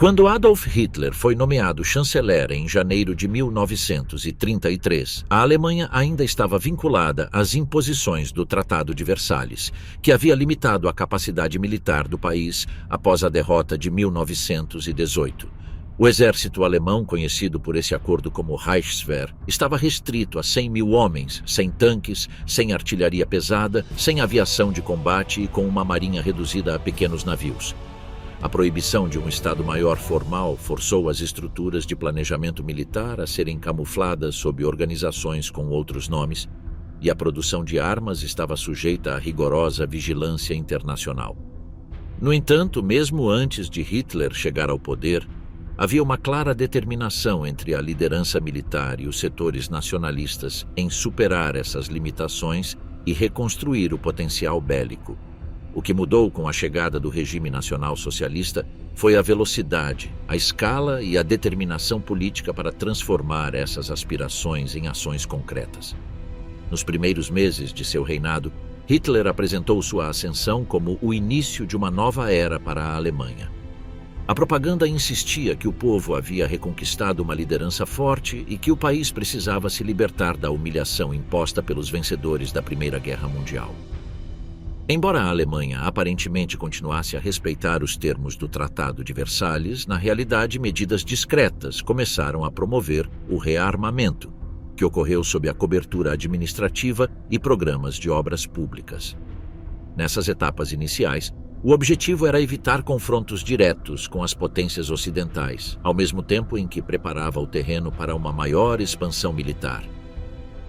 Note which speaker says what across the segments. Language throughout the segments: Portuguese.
Speaker 1: Quando Adolf Hitler foi nomeado chanceler em janeiro de 1933, a Alemanha ainda estava vinculada às imposições do Tratado de Versalhes, que havia limitado a capacidade militar do país após a derrota de 1918. O exército alemão, conhecido por esse acordo como Reichswehr, estava restrito a 100 mil homens, sem tanques, sem artilharia pesada, sem aviação de combate e com uma marinha reduzida a pequenos navios. A proibição de um Estado-Maior formal forçou as estruturas de planejamento militar a serem camufladas sob organizações com outros nomes, e a produção de armas estava sujeita a rigorosa vigilância internacional. No entanto, mesmo antes de Hitler chegar ao poder, havia uma clara determinação entre a liderança militar e os setores nacionalistas em superar essas limitações e reconstruir o potencial bélico. O que mudou com a chegada do regime nacional-socialista foi a velocidade, a escala e a determinação política para transformar essas aspirações em ações concretas. Nos primeiros meses de seu reinado, Hitler apresentou sua ascensão como o início de uma nova era para a Alemanha. A propaganda insistia que o povo havia reconquistado uma liderança forte e que o país precisava se libertar da humilhação imposta pelos vencedores da Primeira Guerra Mundial. Embora a Alemanha aparentemente continuasse a respeitar os termos do Tratado de Versalhes, na realidade medidas discretas começaram a promover o rearmamento, que ocorreu sob a cobertura administrativa e programas de obras públicas. Nessas etapas iniciais, o objetivo era evitar confrontos diretos com as potências ocidentais, ao mesmo tempo em que preparava o terreno para uma maior expansão militar.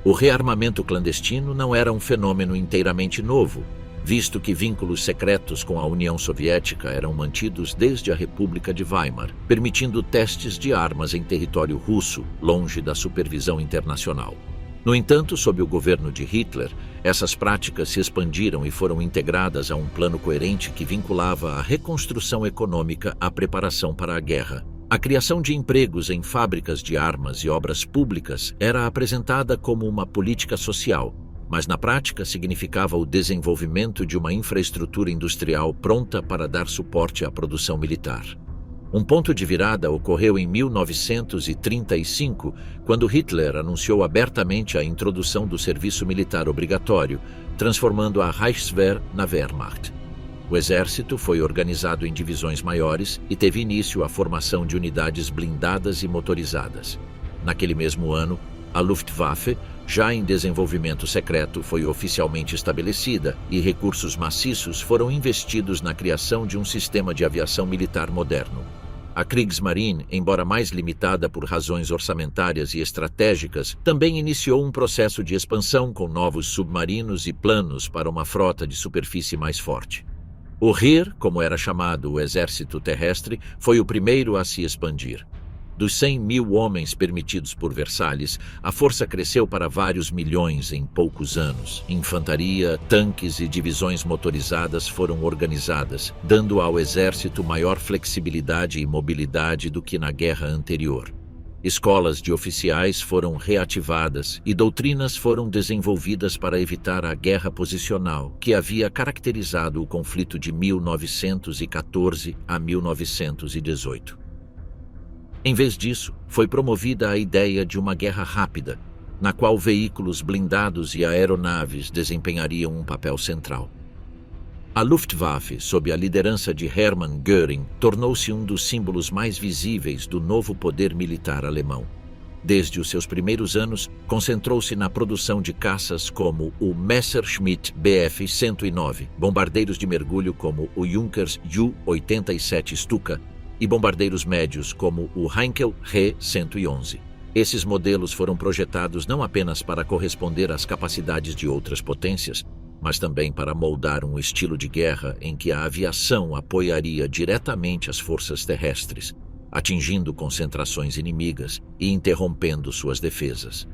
Speaker 1: O rearmamento clandestino não era um fenômeno inteiramente novo, visto que vínculos secretos com a União Soviética eram mantidos desde a República de Weimar, permitindo testes de armas em território russo, longe da supervisão internacional. No entanto, sob o governo de Hitler, essas práticas se expandiram e foram integradas a um plano coerente que vinculava a reconstrução econômica à preparação para a guerra. A criação de empregos em fábricas de armas e obras públicas era apresentada como uma política social, mas na prática significava o desenvolvimento de uma infraestrutura industrial pronta para dar suporte à produção militar. Um ponto de virada ocorreu em 1935, quando Hitler anunciou abertamente a introdução do serviço militar obrigatório, transformando a Reichswehr na Wehrmacht. O exército foi organizado em divisões maiores e teve início a formação de unidades blindadas e motorizadas. Naquele mesmo ano, a Luftwaffe, já em desenvolvimento secreto, foi oficialmente estabelecida e recursos maciços foram investidos na criação de um sistema de aviação militar moderno. A Kriegsmarine, embora mais limitada por razões orçamentárias e estratégicas, também iniciou um processo de expansão com novos submarinos e planos para uma frota de superfície mais forte. O Heer, como era chamado o exército terrestre, foi o primeiro a se expandir. Dos 100 mil homens permitidos por Versalhes, a força cresceu para vários milhões em poucos anos. Infantaria, tanques e divisões motorizadas foram organizadas, dando ao exército maior flexibilidade e mobilidade do que na guerra anterior. Escolas de oficiais foram reativadas e doutrinas foram desenvolvidas para evitar a guerra posicional, que havia caracterizado o conflito de 1914 a 1918. Em vez disso, foi promovida a ideia de uma guerra rápida, na qual veículos blindados e aeronaves desempenhariam um papel central. A Luftwaffe, sob a liderança de Hermann Göring, tornou-se um dos símbolos mais visíveis do novo poder militar alemão. Desde os seus primeiros anos, concentrou-se na produção de caças como o Messerschmitt Bf-109, bombardeiros de mergulho como o Junkers Ju-87 Stuka, e bombardeiros médios como o Heinkel He-111. Esses modelos foram projetados não apenas para corresponder às capacidades de outras potências, mas também para moldar um estilo de guerra em que a aviação apoiaria diretamente as forças terrestres, atingindo concentrações inimigas e interrompendo suas defesas.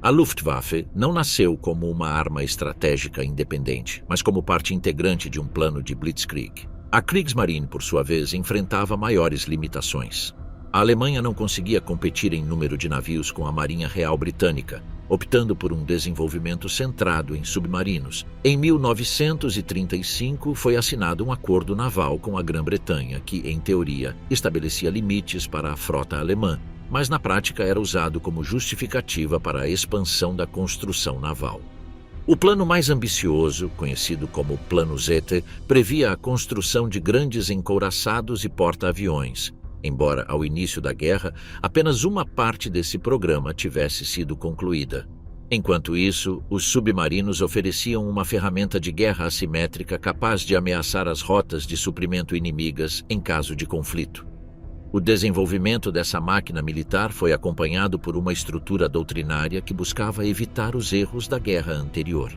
Speaker 1: A Luftwaffe não nasceu como uma arma estratégica independente, mas como parte integrante de um plano de Blitzkrieg. A Kriegsmarine, por sua vez, enfrentava maiores limitações. A Alemanha não conseguia competir em número de navios com a Marinha Real Britânica, optando por um desenvolvimento centrado em submarinos. Em 1935, foi assinado um acordo naval com a Grã-Bretanha que, em teoria, estabelecia limites para a frota alemã, mas na prática era usado como justificativa para a expansão da construção naval. O plano mais ambicioso, conhecido como Plano Zete, previa a construção de grandes encouraçados e porta-aviões, embora ao início da guerra apenas uma parte desse programa tivesse sido concluída. Enquanto isso, os submarinos ofereciam uma ferramenta de guerra assimétrica capaz de ameaçar as rotas de suprimento inimigas em caso de conflito. O desenvolvimento dessa máquina militar foi acompanhado por uma estrutura doutrinária que buscava evitar os erros da guerra anterior.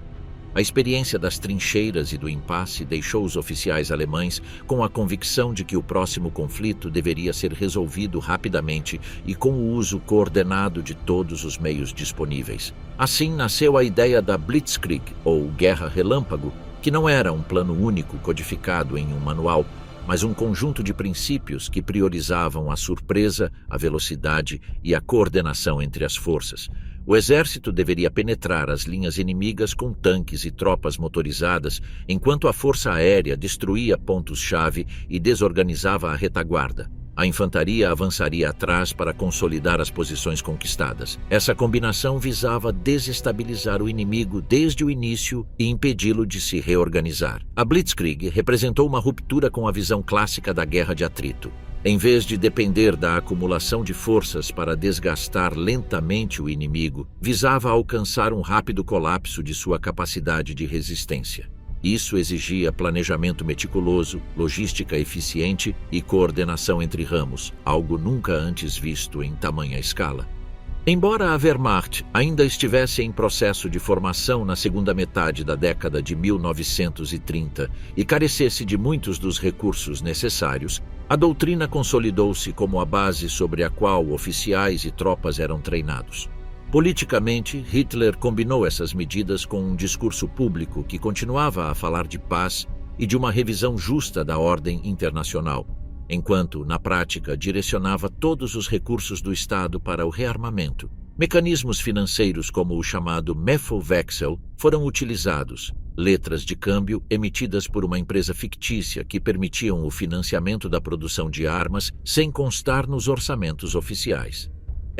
Speaker 1: A experiência das trincheiras e do impasse deixou os oficiais alemães com a convicção de que o próximo conflito deveria ser resolvido rapidamente e com o uso coordenado de todos os meios disponíveis. Assim nasceu a ideia da Blitzkrieg, ou Guerra Relâmpago, que não era um plano único codificado em um manual, mas um conjunto de princípios que priorizavam a surpresa, a velocidade e a coordenação entre as forças. O exército deveria penetrar as linhas inimigas com tanques e tropas motorizadas, enquanto a força aérea destruía pontos-chave e desorganizava a retaguarda. A infantaria avançaria atrás para consolidar as posições conquistadas. Essa combinação visava desestabilizar o inimigo desde o início e impedi-lo de se reorganizar. A Blitzkrieg representou uma ruptura com a visão clássica da guerra de atrito. Em vez de depender da acumulação de forças para desgastar lentamente o inimigo, visava alcançar um rápido colapso de sua capacidade de resistência. Isso exigia planejamento meticuloso, logística eficiente e coordenação entre ramos, algo nunca antes visto em tamanha escala. Embora a Wehrmacht ainda estivesse em processo de formação na segunda metade da década de 1930 e carecesse de muitos dos recursos necessários, a doutrina consolidou-se como a base sobre a qual oficiais e tropas eram treinados. Politicamente, Hitler combinou essas medidas com um discurso público que continuava a falar de paz e de uma revisão justa da ordem internacional, enquanto, na prática, direcionava todos os recursos do Estado para o rearmamento. Mecanismos financeiros como o chamado Meffelwechsel foram utilizados, letras de câmbio emitidas por uma empresa fictícia que permitiam o financiamento da produção de armas sem constar nos orçamentos oficiais.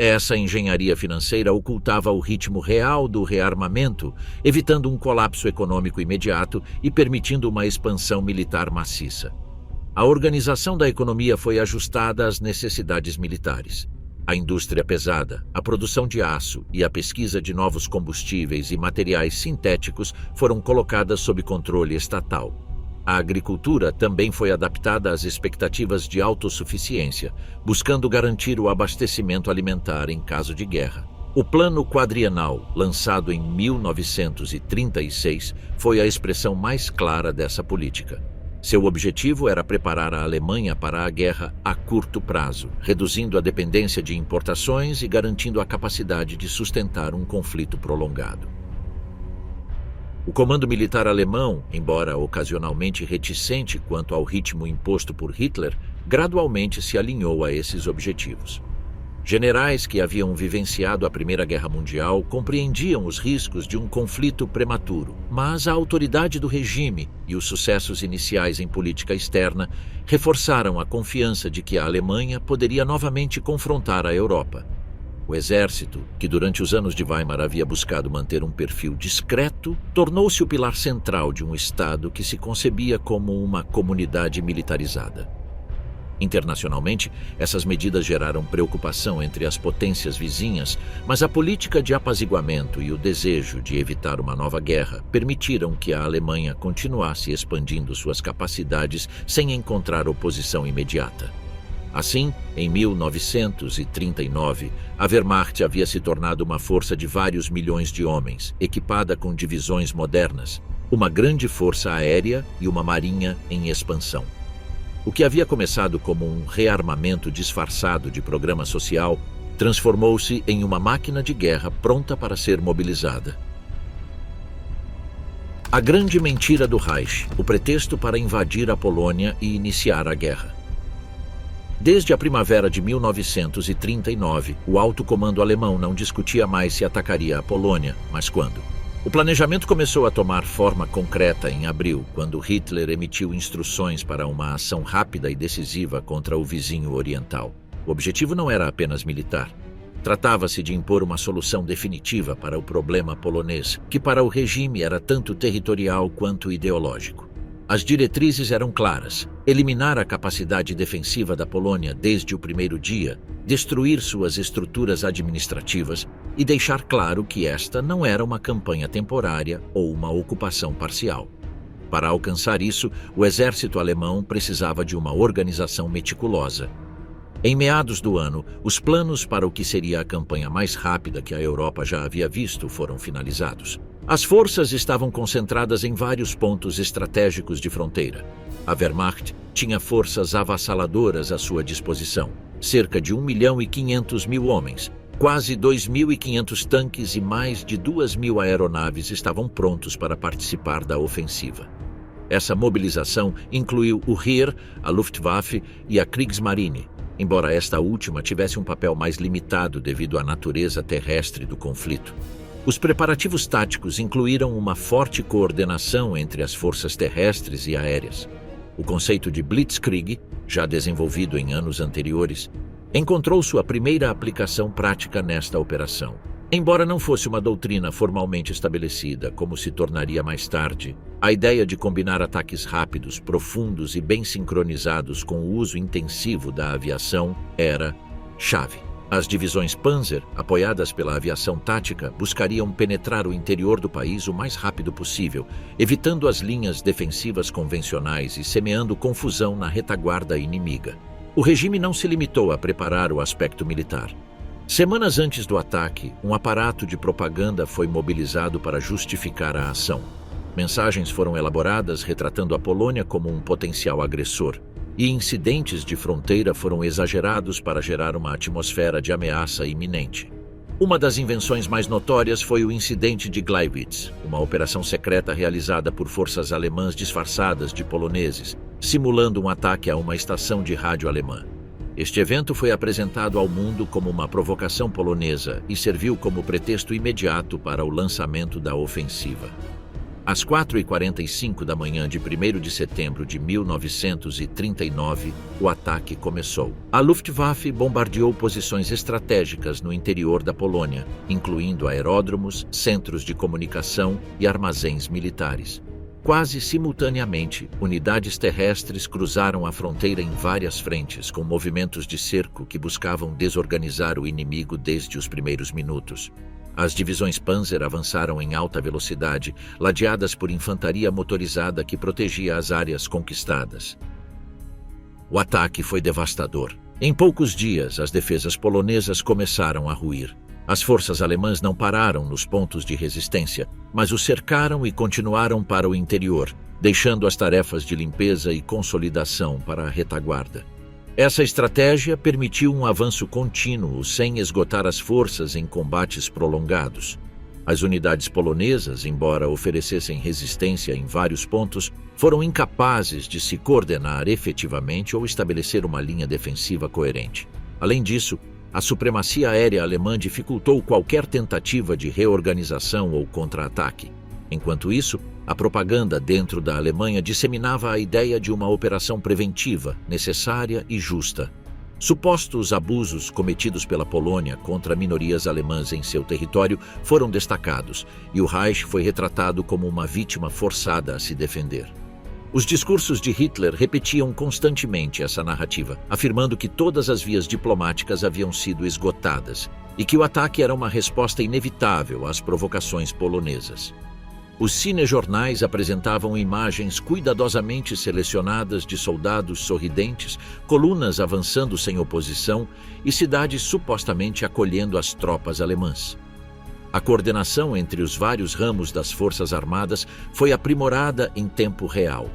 Speaker 1: Essa engenharia financeira ocultava o ritmo real do rearmamento, evitando um colapso econômico imediato e permitindo uma expansão militar maciça. A organização da economia foi ajustada às necessidades militares. A indústria pesada, a produção de aço e a pesquisa de novos combustíveis e materiais sintéticos foram colocadas sob controle estatal. A agricultura também foi adaptada às expectativas de autossuficiência, buscando garantir o abastecimento alimentar em caso de guerra. O Plano Quadrienal, lançado em 1936, foi a expressão mais clara dessa política. Seu objetivo era preparar a Alemanha para a guerra a curto prazo, reduzindo a dependência de importações e garantindo a capacidade de sustentar um conflito prolongado. O comando militar alemão, embora ocasionalmente reticente quanto ao ritmo imposto por Hitler, gradualmente se alinhou a esses objetivos. Generais que haviam vivenciado a Primeira Guerra Mundial compreendiam os riscos de um conflito prematuro, mas a autoridade do regime e os sucessos iniciais em política externa reforçaram a confiança de que a Alemanha poderia novamente confrontar a Europa. O exército, que durante os anos de Weimar havia buscado manter um perfil discreto, tornou-se o pilar central de um Estado que se concebia como uma comunidade militarizada. Internacionalmente, essas medidas geraram preocupação entre as potências vizinhas, mas a política de apaziguamento e o desejo de evitar uma nova guerra permitiram que a Alemanha continuasse expandindo suas capacidades sem encontrar oposição imediata. Assim, em 1939, a Wehrmacht havia se tornado uma força de vários milhões de homens, equipada com divisões modernas, uma grande força aérea e uma marinha em expansão. O que havia começado como um rearmamento disfarçado de programa social transformou-se em uma máquina de guerra pronta para ser mobilizada. A grande mentira do Reich, o pretexto para invadir a Polônia e iniciar a guerra. Desde a primavera de 1939, o alto comando alemão não discutia mais se atacaria a Polônia, mas quando. O planejamento começou a tomar forma concreta em abril, quando Hitler emitiu instruções para uma ação rápida e decisiva contra o vizinho oriental. O objetivo não era apenas militar. Tratava-se de impor uma solução definitiva para o problema polonês, que para o regime era tanto territorial quanto ideológico. As diretrizes eram claras: eliminar a capacidade defensiva da Polônia desde o primeiro dia, destruir suas estruturas administrativas e deixar claro que esta não era uma campanha temporária ou uma ocupação parcial. Para alcançar isso, o exército alemão precisava de uma organização meticulosa. Em meados do ano, os planos para o que seria a campanha mais rápida que a Europa já havia visto foram finalizados. As forças estavam concentradas em vários pontos estratégicos de fronteira. A Wehrmacht tinha forças avassaladoras à sua disposição, cerca de 1.500.000 homens, quase 2.500 tanques e mais de 2.000 aeronaves estavam prontos para participar da ofensiva. Essa mobilização incluiu o Heer, a Luftwaffe e a Kriegsmarine, embora esta última tivesse um papel mais limitado devido à natureza terrestre do conflito. Os preparativos táticos incluíram uma forte coordenação entre as forças terrestres e aéreas. O conceito de Blitzkrieg, já desenvolvido em anos anteriores, encontrou sua primeira aplicação prática nesta operação. Embora não fosse uma doutrina formalmente estabelecida, como se tornaria mais tarde, a ideia de combinar ataques rápidos, profundos e bem sincronizados com o uso intensivo da aviação era chave. As divisões Panzer, apoiadas pela aviação tática, buscariam penetrar o interior do país o mais rápido possível, evitando as linhas defensivas convencionais e semeando confusão na retaguarda inimiga. O regime não se limitou a preparar o aspecto militar. Semanas antes do ataque, um aparato de propaganda foi mobilizado para justificar a ação. Mensagens foram elaboradas retratando a Polônia como um potencial agressor, e incidentes de fronteira foram exagerados para gerar uma atmosfera de ameaça iminente. Uma das invenções mais notórias foi o incidente de Gleiwitz, uma operação secreta realizada por forças alemãs disfarçadas de poloneses, simulando um ataque a uma estação de rádio alemã. Este evento foi apresentado ao mundo como uma provocação polonesa e serviu como pretexto imediato para o lançamento da ofensiva. Às 4h45 da manhã de 1º de setembro de 1939, o ataque começou. A Luftwaffe bombardeou posições estratégicas no interior da Polônia, incluindo aeródromos, centros de comunicação e armazéns militares. Quase simultaneamente, unidades terrestres cruzaram a fronteira em várias frentes, com movimentos de cerco que buscavam desorganizar o inimigo desde os primeiros minutos. As divisões Panzer avançaram em alta velocidade, ladeadas por infantaria motorizada que protegia as áreas conquistadas. O ataque foi devastador. Em poucos dias, as defesas polonesas começaram a ruir. As forças alemãs não pararam nos pontos de resistência, mas os cercaram e continuaram para o interior, deixando as tarefas de limpeza e consolidação para a retaguarda. Essa estratégia permitiu um avanço contínuo sem esgotar as forças em combates prolongados. As unidades polonesas, embora oferecessem resistência em vários pontos, foram incapazes de se coordenar efetivamente ou estabelecer uma linha defensiva coerente. Além disso, a supremacia aérea alemã dificultou qualquer tentativa de reorganização ou contra-ataque. Enquanto isso, a propaganda dentro da Alemanha disseminava a ideia de uma operação preventiva, necessária e justa. Supostos abusos cometidos pela Polônia contra minorias alemãs em seu território foram destacados, e o Reich foi retratado como uma vítima forçada a se defender. Os discursos de Hitler repetiam constantemente essa narrativa, afirmando que todas as vias diplomáticas haviam sido esgotadas e que o ataque era uma resposta inevitável às provocações polonesas. Os cinejornais apresentavam imagens cuidadosamente selecionadas de soldados sorridentes, colunas avançando sem oposição e cidades supostamente acolhendo as tropas alemãs. A coordenação entre os vários ramos das Forças Armadas foi aprimorada em tempo real.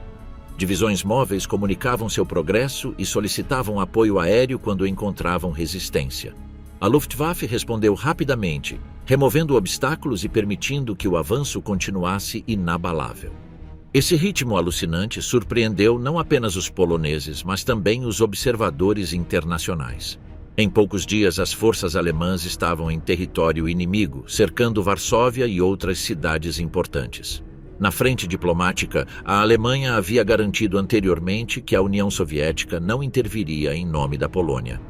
Speaker 1: Divisões móveis comunicavam seu progresso e solicitavam apoio aéreo quando encontravam resistência. A Luftwaffe respondeu rapidamente, removendo obstáculos e permitindo que o avanço continuasse inabalável. Esse ritmo alucinante surpreendeu não apenas os poloneses, mas também os observadores internacionais. Em poucos dias, as forças alemãs estavam em território inimigo, cercando Varsóvia e outras cidades importantes. Na frente diplomática, a Alemanha havia garantido anteriormente que a União Soviética não interviria em nome da Polônia.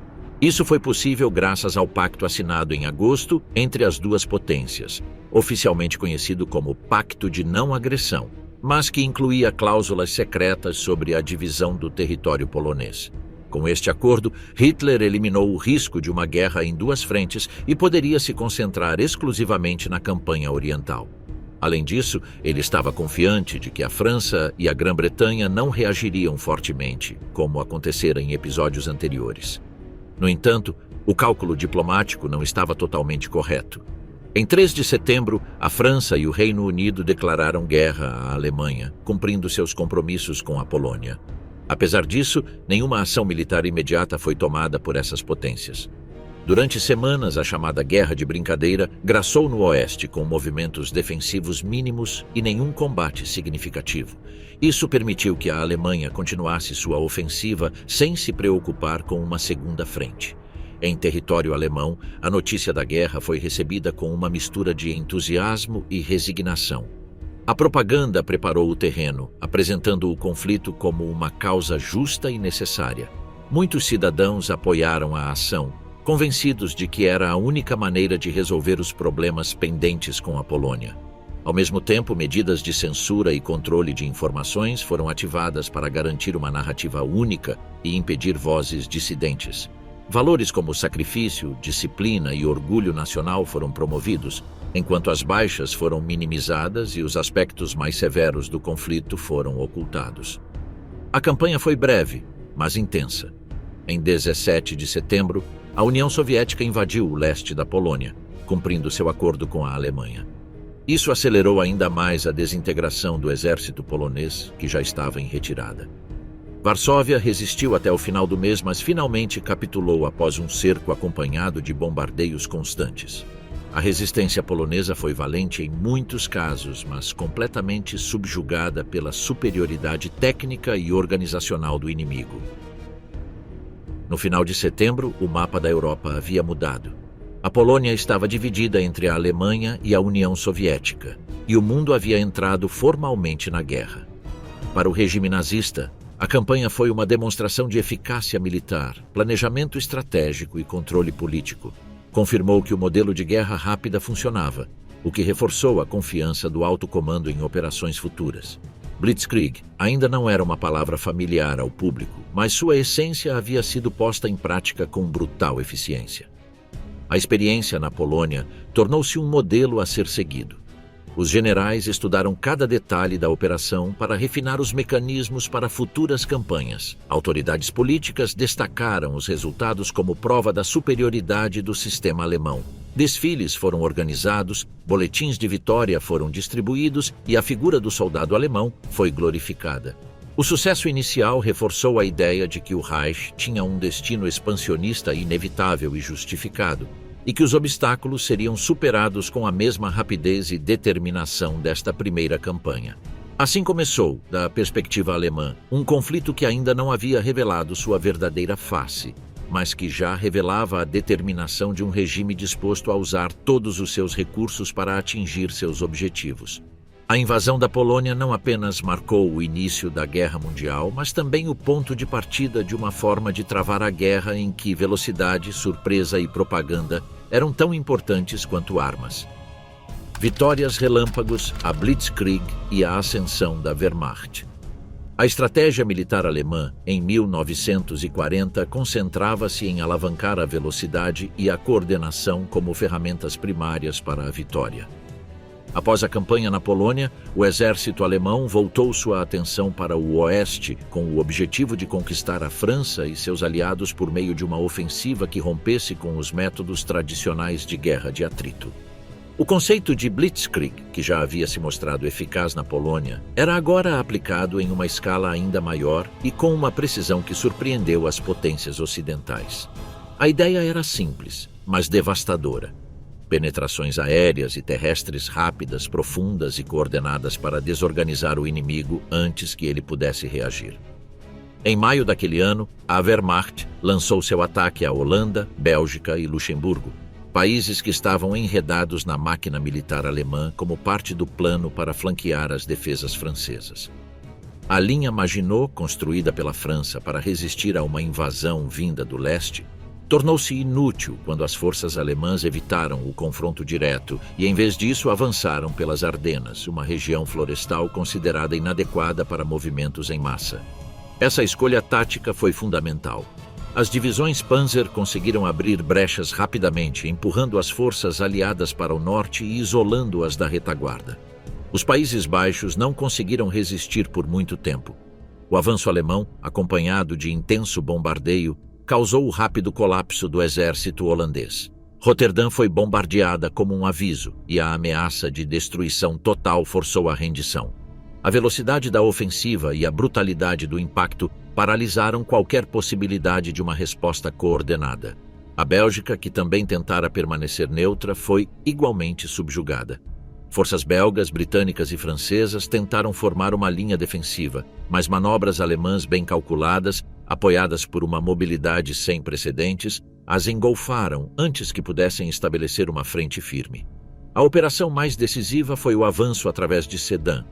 Speaker 1: Isso foi possível graças ao pacto assinado em agosto entre as duas potências, oficialmente conhecido como Pacto de Não Agressão, mas que incluía cláusulas secretas sobre a divisão do território polonês. Com este acordo, Hitler eliminou o risco de uma guerra em duas frentes e poderia se concentrar exclusivamente na campanha oriental. Além disso, ele estava confiante de que a França e a Grã-Bretanha não reagiriam fortemente, como acontecera em episódios anteriores. No entanto, o cálculo diplomático não estava totalmente correto. Em 3 de setembro, a França e o Reino Unido declararam guerra à Alemanha, cumprindo seus compromissos com a Polônia. Apesar disso, nenhuma ação militar imediata foi tomada por essas potências. Durante semanas, a chamada Guerra de Brincadeira graçou no Oeste com movimentos defensivos mínimos e nenhum combate significativo. Isso permitiu que a Alemanha continuasse sua ofensiva sem se preocupar com uma segunda frente. Em território alemão, a notícia da guerra foi recebida com uma mistura de entusiasmo e resignação. A propaganda preparou o terreno, apresentando o conflito como uma causa justa e necessária. Muitos cidadãos apoiaram a ação, convencidos de que era a única maneira de resolver os problemas pendentes com a Polônia. Ao mesmo tempo, medidas de censura e controle de informações foram ativadas para garantir uma narrativa única e impedir vozes dissidentes. Valores como sacrifício, disciplina e orgulho nacional foram promovidos, enquanto as baixas foram minimizadas e os aspectos mais severos do conflito foram ocultados. A campanha foi breve, mas intensa. Em 17 de setembro, a União Soviética invadiu o leste da Polônia, cumprindo seu acordo com a Alemanha. Isso acelerou ainda mais a desintegração do exército polonês, que já estava em retirada. Varsóvia resistiu até o final do mês, mas finalmente capitulou após um cerco acompanhado de bombardeios constantes. A resistência polonesa foi valente em muitos casos, mas completamente subjugada pela superioridade técnica e organizacional do inimigo. No final de setembro, o mapa da Europa havia mudado. A Polônia estava dividida entre a Alemanha e a União Soviética, e o mundo havia entrado formalmente na guerra. Para o regime nazista, a campanha foi uma demonstração de eficácia militar, planejamento estratégico e controle político. Confirmou que o modelo de guerra rápida funcionava, o que reforçou a confiança do alto comando em operações futuras. Blitzkrieg ainda não era uma palavra familiar ao público, mas sua essência havia sido posta em prática com brutal eficiência. A experiência na Polônia tornou-se um modelo a ser seguido. Os generais estudaram cada detalhe da operação para refinar os mecanismos para futuras campanhas. Autoridades políticas destacaram os resultados como prova da superioridade do sistema alemão. Desfiles foram organizados, boletins de vitória foram distribuídos e a figura do soldado alemão foi glorificada. O sucesso inicial reforçou a ideia de que o Reich tinha um destino expansionista inevitável e justificado, e que os obstáculos seriam superados com a mesma rapidez e determinação desta primeira campanha. Assim começou, da perspectiva alemã, um conflito que ainda não havia revelado sua verdadeira face, mas que já revelava a determinação de um regime disposto a usar todos os seus recursos para atingir seus objetivos. A invasão da Polônia não apenas marcou o início da Guerra Mundial, mas também o ponto de partida de uma forma de travar a guerra em que velocidade, surpresa e propaganda eram tão importantes quanto armas. Vitórias relâmpagos, a Blitzkrieg e a ascensão da Wehrmacht. A estratégia militar alemã, em 1940, concentrava-se em alavancar a velocidade e a coordenação como ferramentas primárias para a vitória. Após a campanha na Polônia, o exército alemão voltou sua atenção para o oeste com o objetivo de conquistar a França e seus aliados por meio de uma ofensiva que rompesse com os métodos tradicionais de guerra de atrito. O conceito de Blitzkrieg, que já havia se mostrado eficaz na Polônia, era agora aplicado em uma escala ainda maior e com uma precisão que surpreendeu as potências ocidentais. A ideia era simples, mas devastadora. Penetrações aéreas e terrestres rápidas, profundas e coordenadas para desorganizar o inimigo antes que ele pudesse reagir. Em maio daquele ano, a Wehrmacht lançou seu ataque à Holanda, Bélgica e Luxemburgo, países que estavam enredados na máquina militar alemã como parte do plano para flanquear as defesas francesas. A linha Maginot, construída pela França para resistir a uma invasão vinda do leste, tornou-se inútil quando as forças alemãs evitaram o confronto direto e, em vez disso, avançaram pelas Ardenas, uma região florestal considerada inadequada para movimentos em massa. Essa escolha tática foi fundamental. As divisões Panzer conseguiram abrir brechas rapidamente, empurrando as forças aliadas para o norte e isolando-as da retaguarda. Os Países Baixos não conseguiram resistir por muito tempo. O avanço alemão, acompanhado de intenso bombardeio, causou o rápido colapso do exército holandês. Roterdã foi bombardeada como um aviso e a ameaça de destruição total forçou a rendição. A velocidade da ofensiva e a brutalidade do impacto paralisaram qualquer possibilidade de uma resposta coordenada. A Bélgica, que também tentara permanecer neutra, foi igualmente subjugada. Forças belgas, britânicas e francesas tentaram formar uma linha defensiva, mas manobras alemãs bem calculadas, apoiadas por uma mobilidade sem precedentes, as engolfaram antes que pudessem estabelecer uma frente firme. A operação mais decisiva foi o avanço através de Sedan.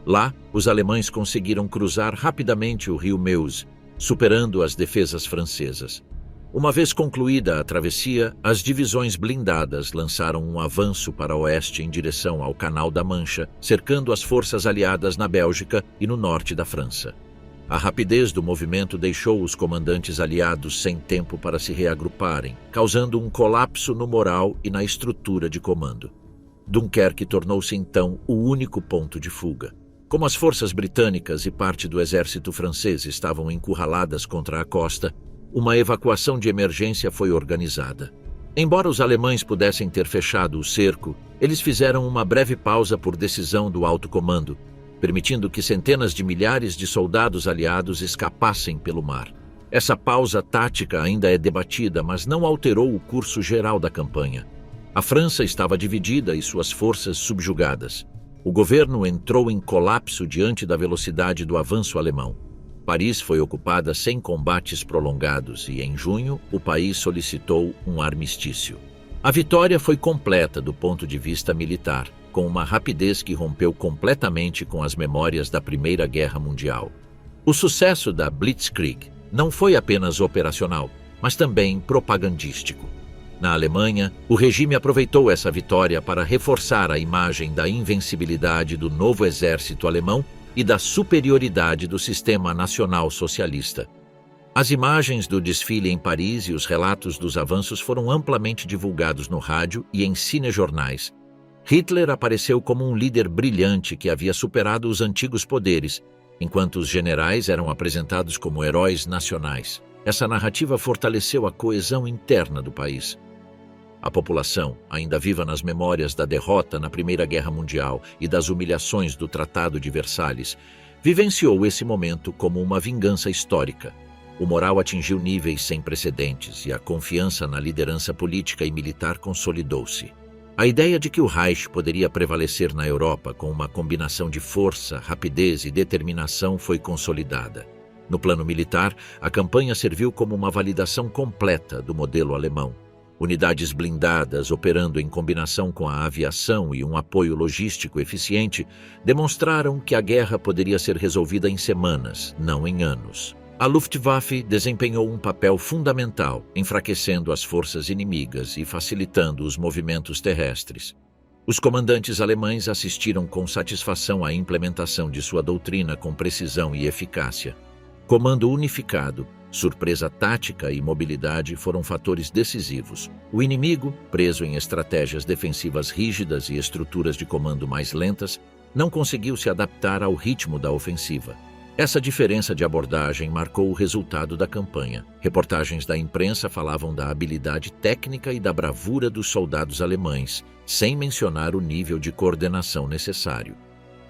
Speaker 1: Lá, os alemães conseguiram cruzar rapidamente o rio Meuse, superando as defesas francesas. Uma vez concluída a travessia, as divisões blindadas lançaram um avanço para oeste em direção ao Canal da Mancha, cercando as forças aliadas na Bélgica e no norte da França. A rapidez do movimento deixou os comandantes aliados sem tempo para se reagruparem, causando um colapso no moral e na estrutura de comando. Dunquerque tornou-se então o único ponto de fuga. Como as forças britânicas e parte do exército francês estavam encurraladas contra a costa, uma evacuação de emergência foi organizada. Embora os alemães pudessem ter fechado o cerco, eles fizeram uma breve pausa por decisão do alto comando, permitindo que centenas de milhares de soldados aliados escapassem pelo mar. Essa pausa tática ainda é debatida, mas não alterou o curso geral da campanha. A França estava dividida e suas forças subjugadas. O governo entrou em colapso diante da velocidade do avanço alemão. Paris foi ocupada sem combates prolongados e, em junho, o país solicitou um armistício. A vitória foi completa do ponto de vista militar, com uma rapidez que rompeu completamente com as memórias da Primeira Guerra Mundial. O sucesso da Blitzkrieg não foi apenas operacional, mas também propagandístico. Na Alemanha, o regime aproveitou essa vitória para reforçar a imagem da invencibilidade do novo exército alemão e da superioridade do sistema nacional socialista. As imagens do desfile em Paris e os relatos dos avanços foram amplamente divulgados no rádio e em cinejornais. Hitler apareceu como um líder brilhante que havia superado os antigos poderes, enquanto os generais eram apresentados como heróis nacionais. Essa narrativa fortaleceu a coesão interna do país. A população, ainda viva nas memórias da derrota na Primeira Guerra Mundial e das humilhações do Tratado de Versalhes, vivenciou esse momento como uma vingança histórica. O moral atingiu níveis sem precedentes e a confiança na liderança política e militar consolidou-se. A ideia de que o Reich poderia prevalecer na Europa com uma combinação de força, rapidez e determinação foi consolidada. No plano militar, a campanha serviu como uma validação completa do modelo alemão. Unidades blindadas operando em combinação com a aviação e um apoio logístico eficiente demonstraram que a guerra poderia ser resolvida em semanas, não em anos. A Luftwaffe desempenhou um papel fundamental, enfraquecendo as forças inimigas e facilitando os movimentos terrestres. Os comandantes alemães assistiram com satisfação à implementação de sua doutrina com precisão e eficácia. Comando unificado, surpresa tática e mobilidade foram fatores decisivos. O inimigo, preso em estratégias defensivas rígidas e estruturas de comando mais lentas, não conseguiu se adaptar ao ritmo da ofensiva. Essa diferença de abordagem marcou o resultado da campanha. Reportagens da imprensa falavam da habilidade técnica e da bravura dos soldados alemães, sem mencionar o nível de coordenação necessário.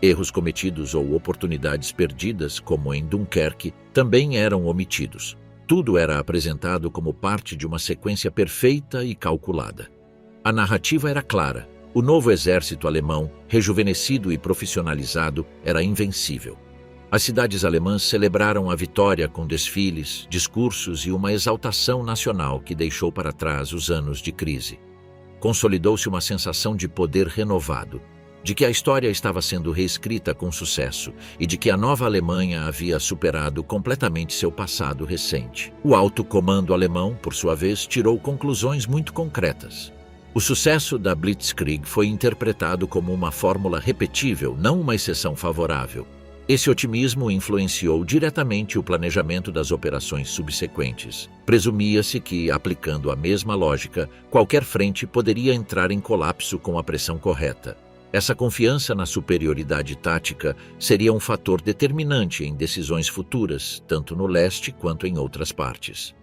Speaker 1: Erros cometidos ou oportunidades perdidas, como em Dunquerque, também eram omitidos. Tudo era apresentado como parte de uma sequência perfeita e calculada. A narrativa era clara. O novo exército alemão, rejuvenescido e profissionalizado, era invencível. As cidades alemãs celebraram a vitória com desfiles, discursos e uma exaltação nacional que deixou para trás os anos de crise. Consolidou-se uma sensação de poder renovado, de que a história estava sendo reescrita com sucesso e de que a nova Alemanha havia superado completamente seu passado recente. O alto comando alemão, por sua vez, tirou conclusões muito concretas. O sucesso da Blitzkrieg foi interpretado como uma fórmula repetível, não uma exceção favorável. Esse otimismo influenciou diretamente o planejamento das operações subsequentes. Presumia-se que, aplicando a mesma lógica, qualquer frente poderia entrar em colapso com a pressão correta. Essa confiança na superioridade tática seria um fator determinante em decisões futuras, tanto no leste quanto em outras partes.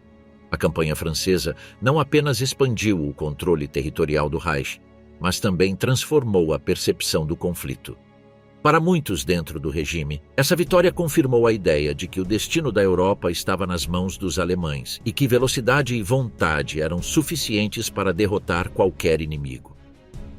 Speaker 1: A campanha francesa não apenas expandiu o controle territorial do Reich, mas também transformou a percepção do conflito. Para muitos dentro do regime, essa vitória confirmou a ideia de que o destino da Europa estava nas mãos dos alemães e que velocidade e vontade eram suficientes para derrotar qualquer inimigo.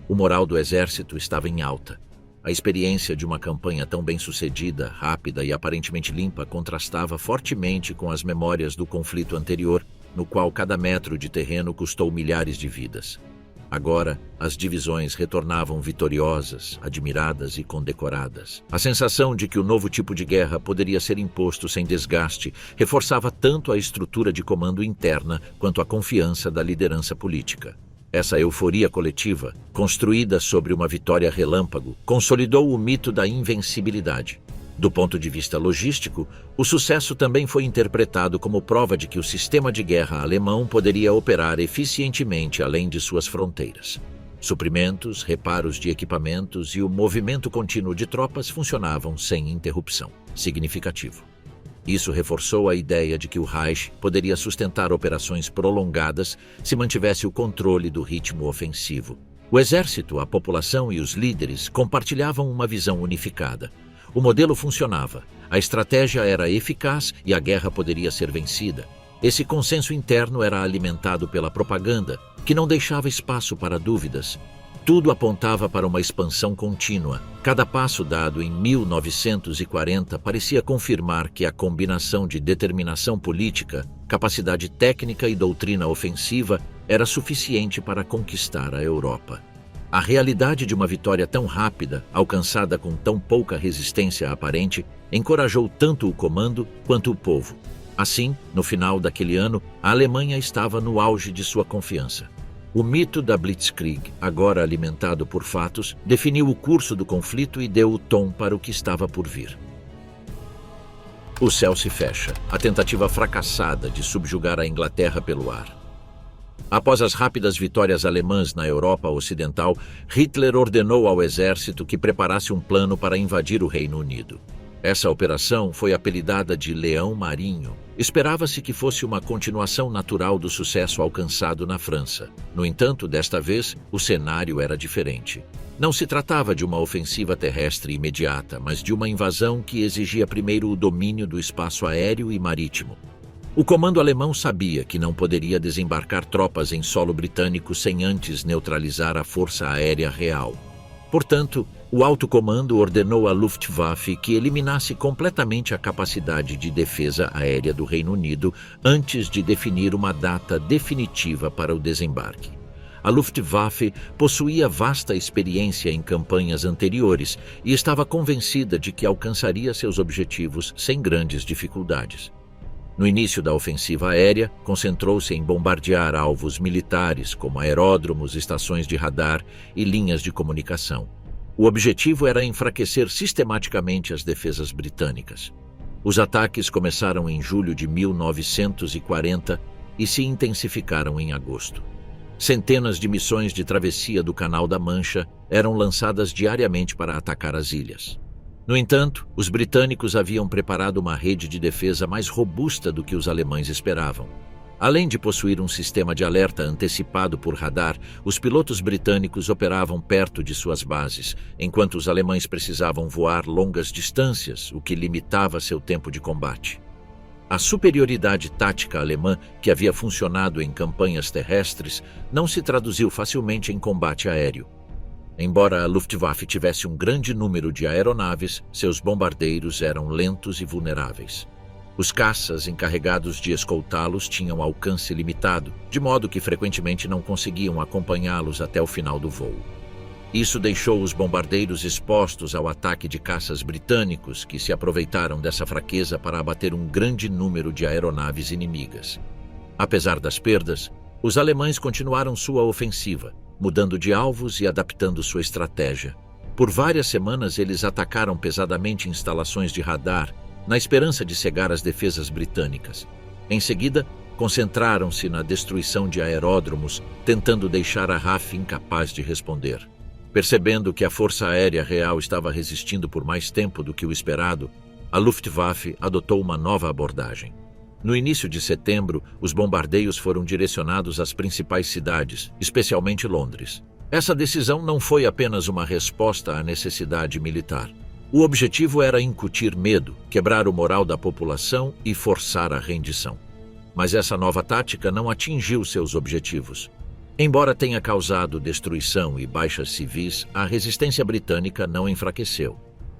Speaker 1: O moral do exército estava em alta. A experiência de uma campanha tão bem-sucedida, rápida e aparentemente limpa contrastava fortemente com as memórias do conflito anterior, no qual cada metro de terreno custou milhares de vidas. Agora, as divisões retornavam vitoriosas, admiradas e condecoradas. A sensação de que o novo tipo de guerra poderia ser imposto sem desgaste reforçava tanto a estrutura de comando interna quanto a confiança da liderança política. Essa euforia coletiva, construída sobre uma vitória relâmpago, consolidou o mito da invencibilidade. Do ponto de vista logístico, o sucesso também foi interpretado como prova de que o sistema de guerra alemão poderia operar eficientemente além de suas fronteiras. Suprimentos, reparos de equipamentos e o movimento contínuo de tropas funcionavam sem interrupção significativo. Isso reforçou a ideia de que o Reich poderia sustentar operações prolongadas se mantivesse o controle do ritmo ofensivo. O exército, a população e os líderes compartilhavam uma visão unificada. O modelo funcionava, a estratégia era eficaz e a guerra poderia ser vencida. Esse consenso interno era alimentado pela propaganda, que não deixava espaço para dúvidas. Tudo apontava para uma expansão contínua. Cada passo dado em 1940 parecia confirmar que a combinação de determinação política, capacidade técnica e doutrina ofensiva era suficiente para conquistar a Europa. A realidade de uma vitória tão rápida, alcançada com tão pouca resistência aparente, encorajou tanto o comando quanto o povo. Assim, no final daquele ano, a Alemanha estava no auge de sua confiança. O mito da Blitzkrieg, agora alimentado por fatos, definiu o curso do conflito e deu o tom para o que estava por vir. O céu se fecha, a tentativa fracassada de subjugar a Inglaterra pelo ar. Após as rápidas vitórias alemãs na Europa Ocidental, Hitler ordenou ao exército que preparasse um plano para invadir o Reino Unido. Essa operação foi apelidada de Leão Marinho. Esperava-se que fosse uma continuação natural do sucesso alcançado na França. No entanto, desta vez, o cenário era diferente. Não se tratava de uma ofensiva terrestre imediata, mas de uma invasão que exigia primeiro o domínio do espaço aéreo e marítimo. O comando alemão sabia que não poderia desembarcar tropas em solo britânico sem antes neutralizar a força aérea real. Portanto, o alto comando ordenou à Luftwaffe que eliminasse completamente a capacidade de defesa aérea do Reino Unido antes de definir uma data definitiva para o desembarque. A Luftwaffe possuía vasta experiência em campanhas anteriores e estava convencida de que alcançaria seus objetivos sem grandes dificuldades. No início da ofensiva aérea, concentrou-se em bombardear alvos militares como aeródromos, estações de radar e linhas de comunicação. O objetivo era enfraquecer sistematicamente as defesas britânicas. Os ataques começaram em julho de 1940 e se intensificaram em agosto. Centenas de missões de travessia do Canal da Mancha eram lançadas diariamente para atacar as ilhas. No entanto, os britânicos haviam preparado uma rede de defesa mais robusta do que os alemães esperavam. Além de possuir um sistema de alerta antecipado por radar, os pilotos britânicos operavam perto de suas bases, enquanto os alemães precisavam voar longas distâncias, o que limitava seu tempo de combate. A superioridade tática alemã, que havia funcionado em campanhas terrestres, não se traduziu facilmente em combate aéreo. Embora a Luftwaffe tivesse um grande número de aeronaves, seus bombardeiros eram lentos e vulneráveis. Os caças encarregados de escoltá-los tinham alcance limitado, de modo que frequentemente não conseguiam acompanhá-los até o final do voo. Isso deixou os bombardeiros expostos ao ataque de caças britânicos, que se aproveitaram dessa fraqueza para abater um grande número de aeronaves inimigas. Apesar das perdas, os alemães continuaram sua ofensiva, mudando de alvos e adaptando sua estratégia. Por várias semanas, eles atacaram pesadamente instalações de radar, na esperança de cegar as defesas britânicas. Em seguida, concentraram-se na destruição de aeródromos, tentando deixar a RAF incapaz de responder. Percebendo que a Força Aérea Real estava resistindo por mais tempo do que o esperado, a Luftwaffe adotou uma nova abordagem. No início de setembro, os bombardeios foram direcionados às principais cidades, especialmente Londres. Essa decisão não foi apenas uma resposta à necessidade militar. O objetivo era incutir medo, quebrar o moral da população e forçar a rendição. Mas essa nova tática não atingiu seus objetivos. Embora tenha causado destruição e baixas civis, a resistência britânica não enfraqueceu.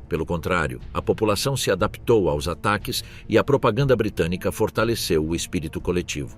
Speaker 1: Pelo contrário, a população se adaptou aos ataques e a propaganda britânica fortaleceu o espírito coletivo.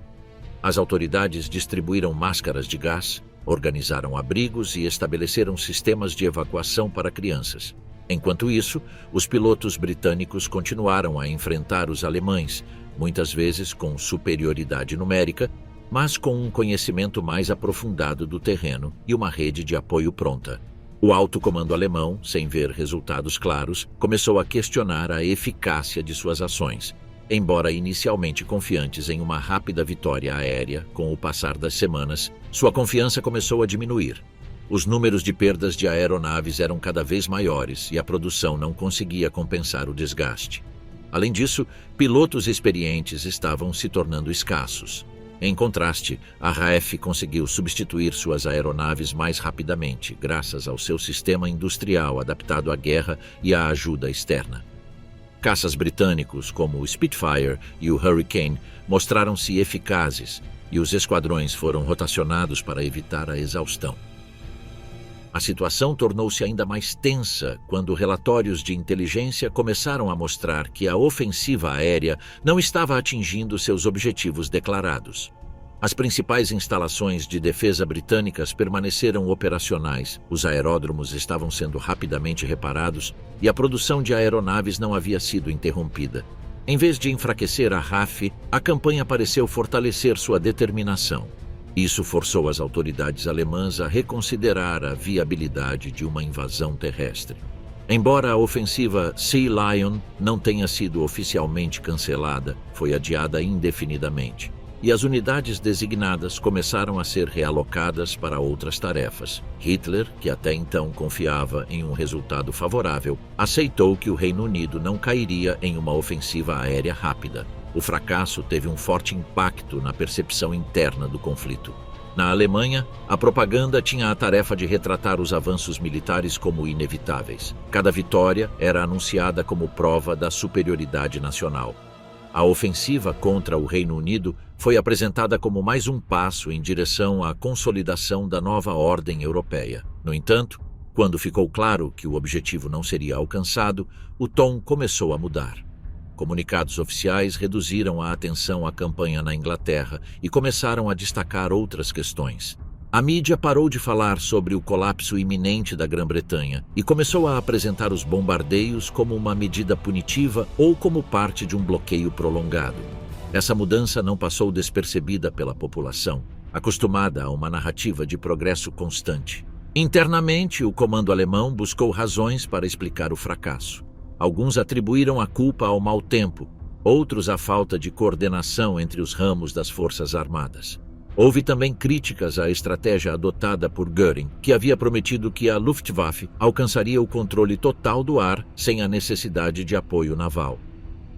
Speaker 1: As autoridades distribuíram máscaras de gás, organizaram abrigos e estabeleceram sistemas de evacuação para crianças. Enquanto isso, os pilotos britânicos continuaram a enfrentar os alemães, muitas vezes com superioridade numérica, mas com um conhecimento mais aprofundado do terreno e uma rede de apoio pronta. O alto comando alemão, sem ver resultados claros, começou a questionar a eficácia de suas ações. Embora inicialmente confiantes em uma rápida vitória aérea, com o passar das semanas, sua confiança começou a diminuir. Os números de perdas de aeronaves eram cada vez maiores e a produção não conseguia compensar o desgaste. Além disso, pilotos experientes estavam se tornando escassos. Em contraste, a RAF conseguiu substituir suas aeronaves mais rapidamente, graças ao seu sistema industrial adaptado à guerra e à ajuda externa. Caças britânicos, como o Spitfire e o Hurricane, mostraram-se eficazes e os esquadrões foram rotacionados para evitar a exaustão. A situação tornou-se ainda mais tensa quando relatórios de inteligência começaram a mostrar que a ofensiva aérea não estava atingindo seus objetivos declarados. As principais instalações de defesa britânicas permaneceram operacionais, os aeródromos estavam sendo rapidamente reparados e a produção de aeronaves não havia sido interrompida. Em vez de enfraquecer a RAF, a campanha pareceu fortalecer sua determinação. Isso forçou as autoridades alemãs a reconsiderar a viabilidade de uma invasão terrestre. Embora a ofensiva Sea Lion não tenha sido oficialmente cancelada, foi adiada indefinidamente, e as unidades designadas começaram a ser realocadas para outras tarefas. Hitler, que até então confiava em um resultado favorável, aceitou que o Reino Unido não cairia em uma ofensiva aérea rápida. O fracasso teve um forte impacto na percepção interna do conflito. Na Alemanha, a propaganda tinha a tarefa de retratar os avanços militares como inevitáveis. Cada vitória era anunciada como prova da superioridade nacional. A ofensiva contra o Reino Unido foi apresentada como mais um passo em direção à consolidação da nova ordem europeia. No entanto, quando ficou claro que o objetivo não seria alcançado, o tom começou a mudar. Comunicados oficiais reduziram a atenção à campanha na Inglaterra e começaram a destacar outras questões. A mídia parou de falar sobre o colapso iminente da Grã-Bretanha e começou a apresentar os bombardeios como uma medida punitiva ou como parte de um bloqueio prolongado. Essa mudança não passou despercebida pela população, acostumada a uma narrativa de progresso constante. Internamente, o comando alemão buscou razões para explicar o fracasso. Alguns atribuíram a culpa ao mau tempo, outros à falta de coordenação entre os ramos das forças armadas. Houve também críticas à estratégia adotada por Göring, que havia prometido que a Luftwaffe alcançaria o controle total do ar sem a necessidade de apoio naval.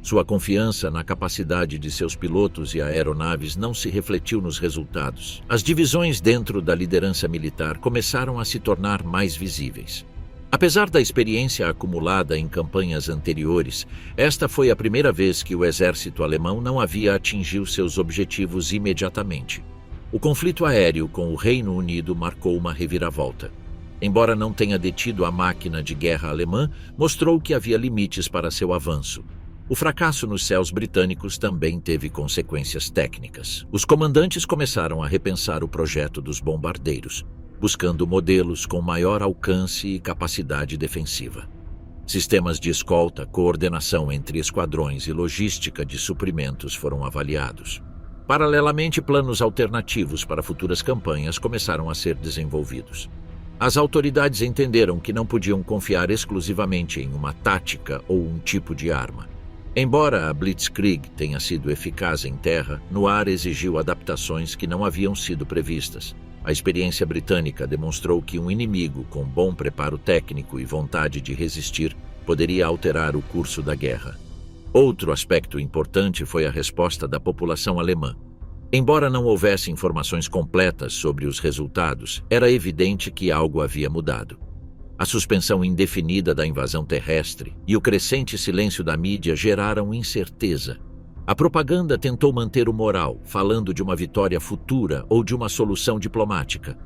Speaker 1: Sua confiança na capacidade de seus pilotos e aeronaves não se refletiu nos resultados. As divisões dentro da liderança militar começaram a se tornar mais visíveis. Apesar da experiência acumulada em campanhas anteriores, esta foi a primeira vez que o exército alemão não havia atingido seus objetivos imediatamente. O conflito aéreo com o Reino Unido marcou uma reviravolta. Embora não tenha detido a máquina de guerra alemã, mostrou que havia limites para seu avanço. O fracasso nos céus britânicos também teve consequências técnicas. Os comandantes começaram a repensar o projeto dos bombardeiros, buscando modelos com maior alcance e capacidade defensiva. Sistemas de escolta, coordenação entre esquadrões e logística de suprimentos foram avaliados. Paralelamente, planos alternativos para futuras campanhas começaram a ser desenvolvidos. As autoridades entenderam que não podiam confiar exclusivamente em uma tática ou um tipo de arma. Embora a Blitzkrieg tenha sido eficaz em terra, no ar exigiu adaptações que não haviam sido previstas. A experiência britânica demonstrou que um inimigo com bom preparo técnico e vontade de resistir poderia alterar o curso da guerra. Outro aspecto importante foi a resposta da população alemã. Embora não houvesse informações completas sobre os resultados, era evidente que algo havia mudado. A suspensão indefinida da invasão terrestre e o crescente silêncio da mídia geraram incerteza. A propaganda tentou manter o moral, falando de uma vitória futura ou de uma solução diplomática.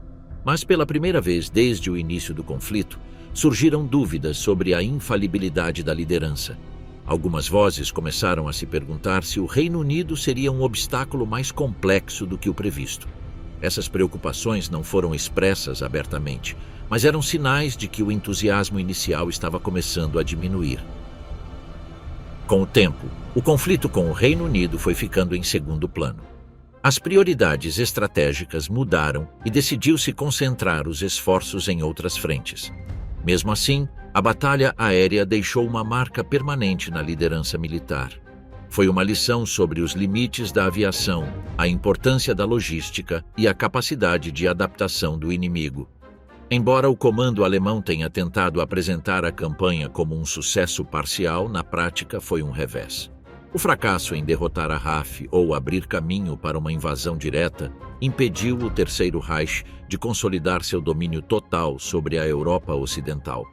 Speaker 1: Mas pela primeira vez desde o início do conflito, surgiram dúvidas sobre a infalibilidade da liderança. Algumas vozes começaram a se perguntar se o Reino Unido seria um obstáculo mais complexo do que o previsto. Essas preocupações não foram expressas abertamente, mas eram sinais de que o entusiasmo inicial estava começando a diminuir. Com o tempo, o conflito com o Reino Unido foi ficando em segundo plano. As prioridades estratégicas mudaram e decidiu-se concentrar os esforços em outras frentes. Mesmo assim, a batalha aérea deixou uma marca permanente na liderança militar. Foi uma lição sobre os limites da aviação, a importância da logística e a capacidade de adaptação do inimigo. Embora o comando alemão tenha tentado apresentar a campanha como um sucesso parcial, na prática foi um revés. O fracasso em derrotar a RAF ou abrir caminho para uma invasão direta impediu o Terceiro Reich de consolidar seu domínio total sobre a Europa Ocidental.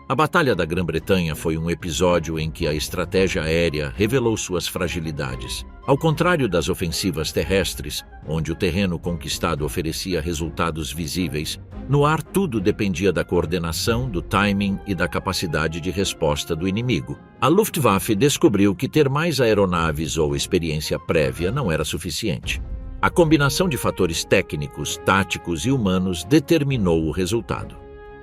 Speaker 1: A Batalha da Grã-Bretanha foi um episódio em que a estratégia aérea revelou suas fragilidades. Ao contrário das ofensivas terrestres, onde o terreno conquistado oferecia resultados visíveis, no ar tudo dependia da coordenação, do timing e da capacidade de resposta do inimigo. A Luftwaffe descobriu que ter mais aeronaves ou experiência prévia não era suficiente. A combinação de fatores técnicos, táticos e humanos determinou o resultado.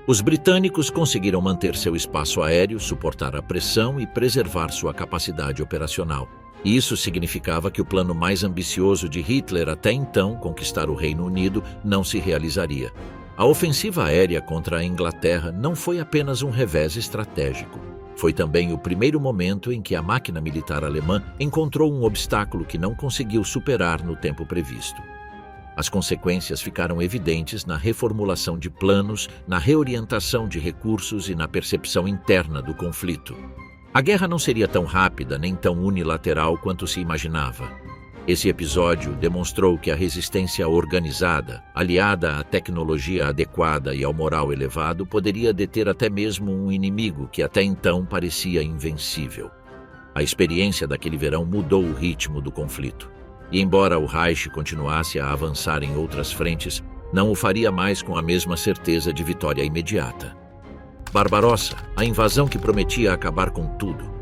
Speaker 1: Os britânicos conseguiram manter seu espaço aéreo, suportar a pressão e preservar sua capacidade operacional. E isso significava que o plano mais ambicioso de Hitler até então, conquistar o Reino Unido, não se realizaria. A ofensiva aérea contra a Inglaterra não foi apenas um revés estratégico. Foi também o primeiro momento em que a máquina militar alemã encontrou um obstáculo que não conseguiu superar no tempo previsto. As consequências ficaram evidentes na reformulação de planos, na reorientação de recursos e na percepção interna do conflito. A guerra não seria tão rápida nem tão unilateral quanto se imaginava. Esse episódio demonstrou que a resistência organizada, aliada à tecnologia adequada e ao moral elevado, poderia deter até mesmo um inimigo que até então parecia invencível. A experiência daquele verão mudou o ritmo do conflito. E embora o Reich continuasse a avançar em outras frentes, não o faria mais com a mesma certeza de vitória imediata. Barbarossa, a invasão que prometia acabar com tudo.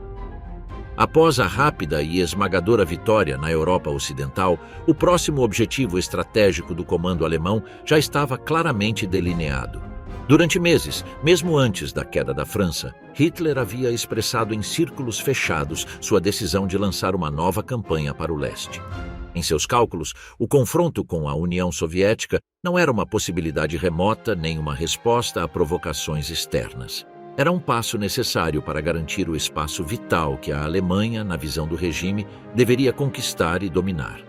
Speaker 1: Após a rápida e esmagadora vitória na Europa Ocidental, o próximo objetivo estratégico do comando alemão já estava claramente delineado. Durante meses, mesmo antes da queda da França, Hitler havia expressado em círculos fechados sua decisão de lançar uma nova campanha para o leste. Em seus cálculos, o confronto com a União Soviética não era uma possibilidade remota nem uma resposta a provocações externas. Era um passo necessário para garantir o espaço vital que a Alemanha, na visão do regime, deveria conquistar e dominar.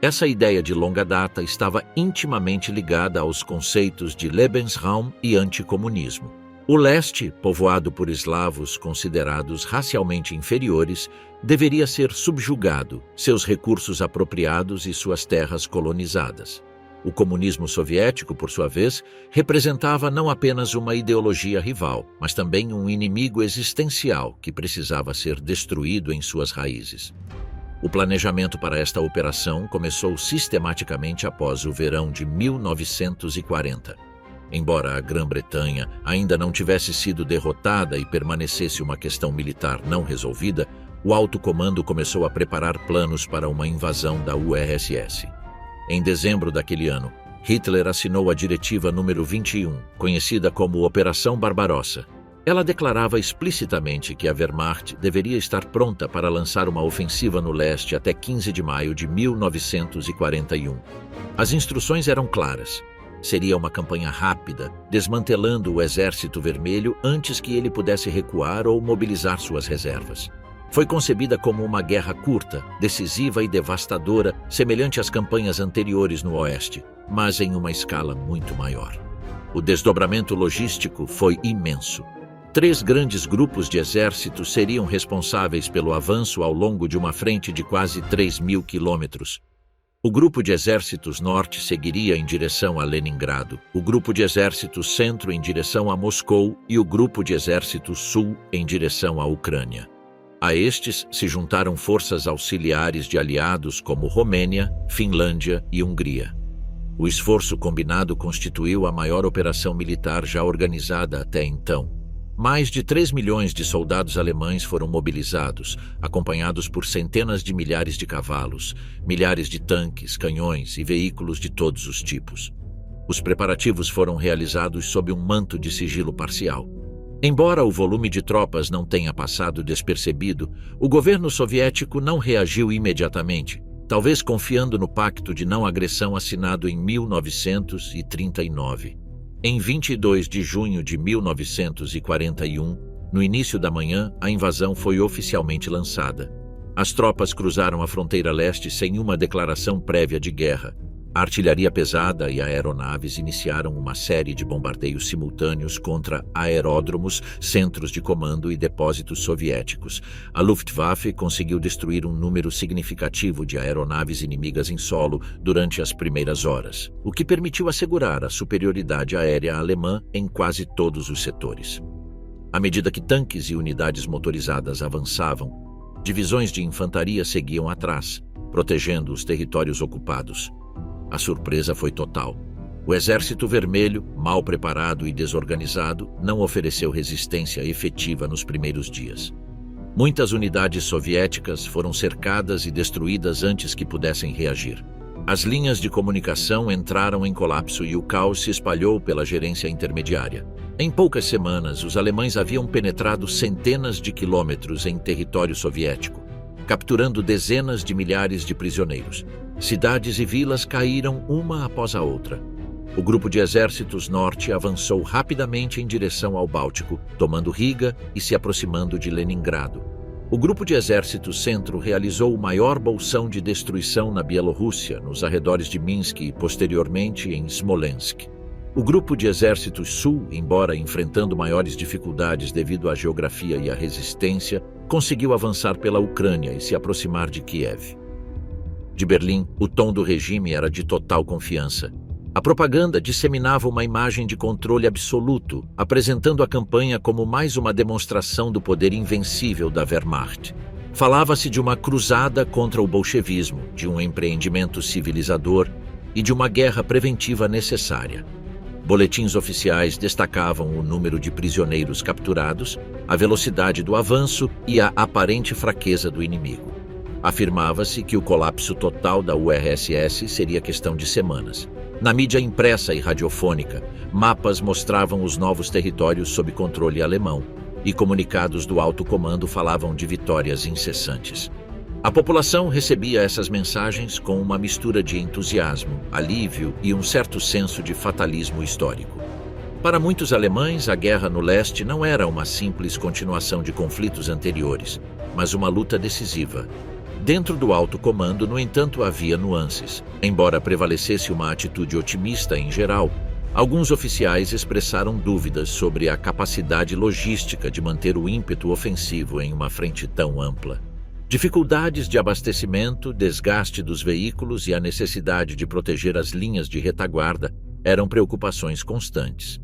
Speaker 1: Essa ideia de longa data estava intimamente ligada aos conceitos de Lebensraum e anticomunismo. O leste, povoado por eslavos considerados racialmente inferiores, deveria ser subjugado, seus recursos apropriados e suas terras colonizadas. O comunismo soviético, por sua vez, representava não apenas uma ideologia rival, mas também um inimigo existencial que precisava ser destruído em suas raízes. O planejamento para esta operação começou sistematicamente após o verão de 1940. Embora a Grã-Bretanha ainda não tivesse sido derrotada e permanecesse uma questão militar não resolvida, o alto comando começou a preparar planos para uma invasão da URSS. Em dezembro daquele ano, Hitler assinou a Diretiva número 21, conhecida como Operação Barbarossa. Ela declarava explicitamente que a Wehrmacht deveria estar pronta para lançar uma ofensiva no leste até 15 de maio de 1941. As instruções eram claras. Seria uma campanha rápida, desmantelando o Exército Vermelho antes que ele pudesse recuar ou mobilizar suas reservas. Foi concebida como uma guerra curta, decisiva e devastadora, semelhante às campanhas anteriores no Oeste, mas em uma escala muito maior. O desdobramento logístico foi imenso. 3 grandes grupos de exércitos seriam responsáveis pelo avanço ao longo de uma frente de quase 3.000 quilômetros. O grupo de exércitos norte seguiria em direção a Leningrado, o grupo de exércitos centro em direção a Moscou e o grupo de exércitos sul em direção à Ucrânia. A estes se juntaram forças auxiliares de aliados como Romênia, Finlândia e Hungria. O esforço combinado constituiu a maior operação militar já organizada até então. Mais de 3 milhões de soldados alemães foram mobilizados, acompanhados por centenas de milhares de cavalos, milhares de tanques, canhões e veículos de todos os tipos. Os preparativos foram realizados sob um manto de sigilo parcial. Embora o volume de tropas não tenha passado despercebido, o governo soviético não reagiu imediatamente, talvez confiando no pacto de não agressão assinado em 1939. Em 22 de junho de 1941, no início da manhã, a invasão foi oficialmente lançada. As tropas cruzaram a fronteira leste sem uma declaração prévia de guerra. A artilharia pesada e aeronaves iniciaram uma série de bombardeios simultâneos contra aeródromos, centros de comando e depósitos soviéticos. A Luftwaffe conseguiu destruir um número significativo de aeronaves inimigas em solo durante as primeiras horas, o que permitiu assegurar a superioridade aérea alemã em quase todos os setores. À medida que tanques e unidades motorizadas avançavam, divisões de infantaria seguiam atrás, protegendo os territórios ocupados. A surpresa foi total. O Exército Vermelho, mal preparado e desorganizado, não ofereceu resistência efetiva nos primeiros dias. Muitas unidades soviéticas foram cercadas e destruídas antes que pudessem reagir. As linhas de comunicação entraram em colapso e o caos se espalhou pela gerência intermediária. Em poucas semanas, os alemães haviam penetrado centenas de quilômetros em território soviético, capturando dezenas de milhares de prisioneiros. Cidades e vilas caíram uma após a outra. O grupo de exércitos norte avançou rapidamente em direção ao Báltico, tomando Riga e se aproximando de Leningrado. O grupo de exércitos centro realizou o maior bolsão de destruição na Bielorrússia, nos arredores de Minsk e posteriormente em Smolensk. O grupo de exércitos sul, embora enfrentando maiores dificuldades devido à geografia e à resistência, conseguiu avançar pela Ucrânia e se aproximar de Kiev. De Berlim, o tom do regime era de total confiança. A propaganda disseminava uma imagem de controle absoluto, apresentando a campanha como mais uma demonstração do poder invencível da Wehrmacht. Falava-se de uma cruzada contra o bolchevismo, de um empreendimento civilizador e de uma guerra preventiva necessária. Boletins oficiais destacavam o número de prisioneiros capturados, a velocidade do avanço e a aparente fraqueza do inimigo. Afirmava-se que o colapso total da URSS seria questão de semanas. Na mídia impressa e radiofônica, mapas mostravam os novos territórios sob controle alemão, e comunicados do alto comando falavam de vitórias incessantes. A população recebia essas mensagens com uma mistura de entusiasmo, alívio e um certo senso de fatalismo histórico. Para muitos alemães, a guerra no leste não era uma simples continuação de conflitos anteriores, mas uma luta decisiva. Dentro do alto comando, no entanto, havia nuances. Embora prevalecesse uma atitude otimista em geral, alguns oficiais expressaram dúvidas sobre a capacidade logística de manter o ímpeto ofensivo em uma frente tão ampla. Dificuldades de abastecimento, desgaste dos veículos e a necessidade de proteger as linhas de retaguarda eram preocupações constantes.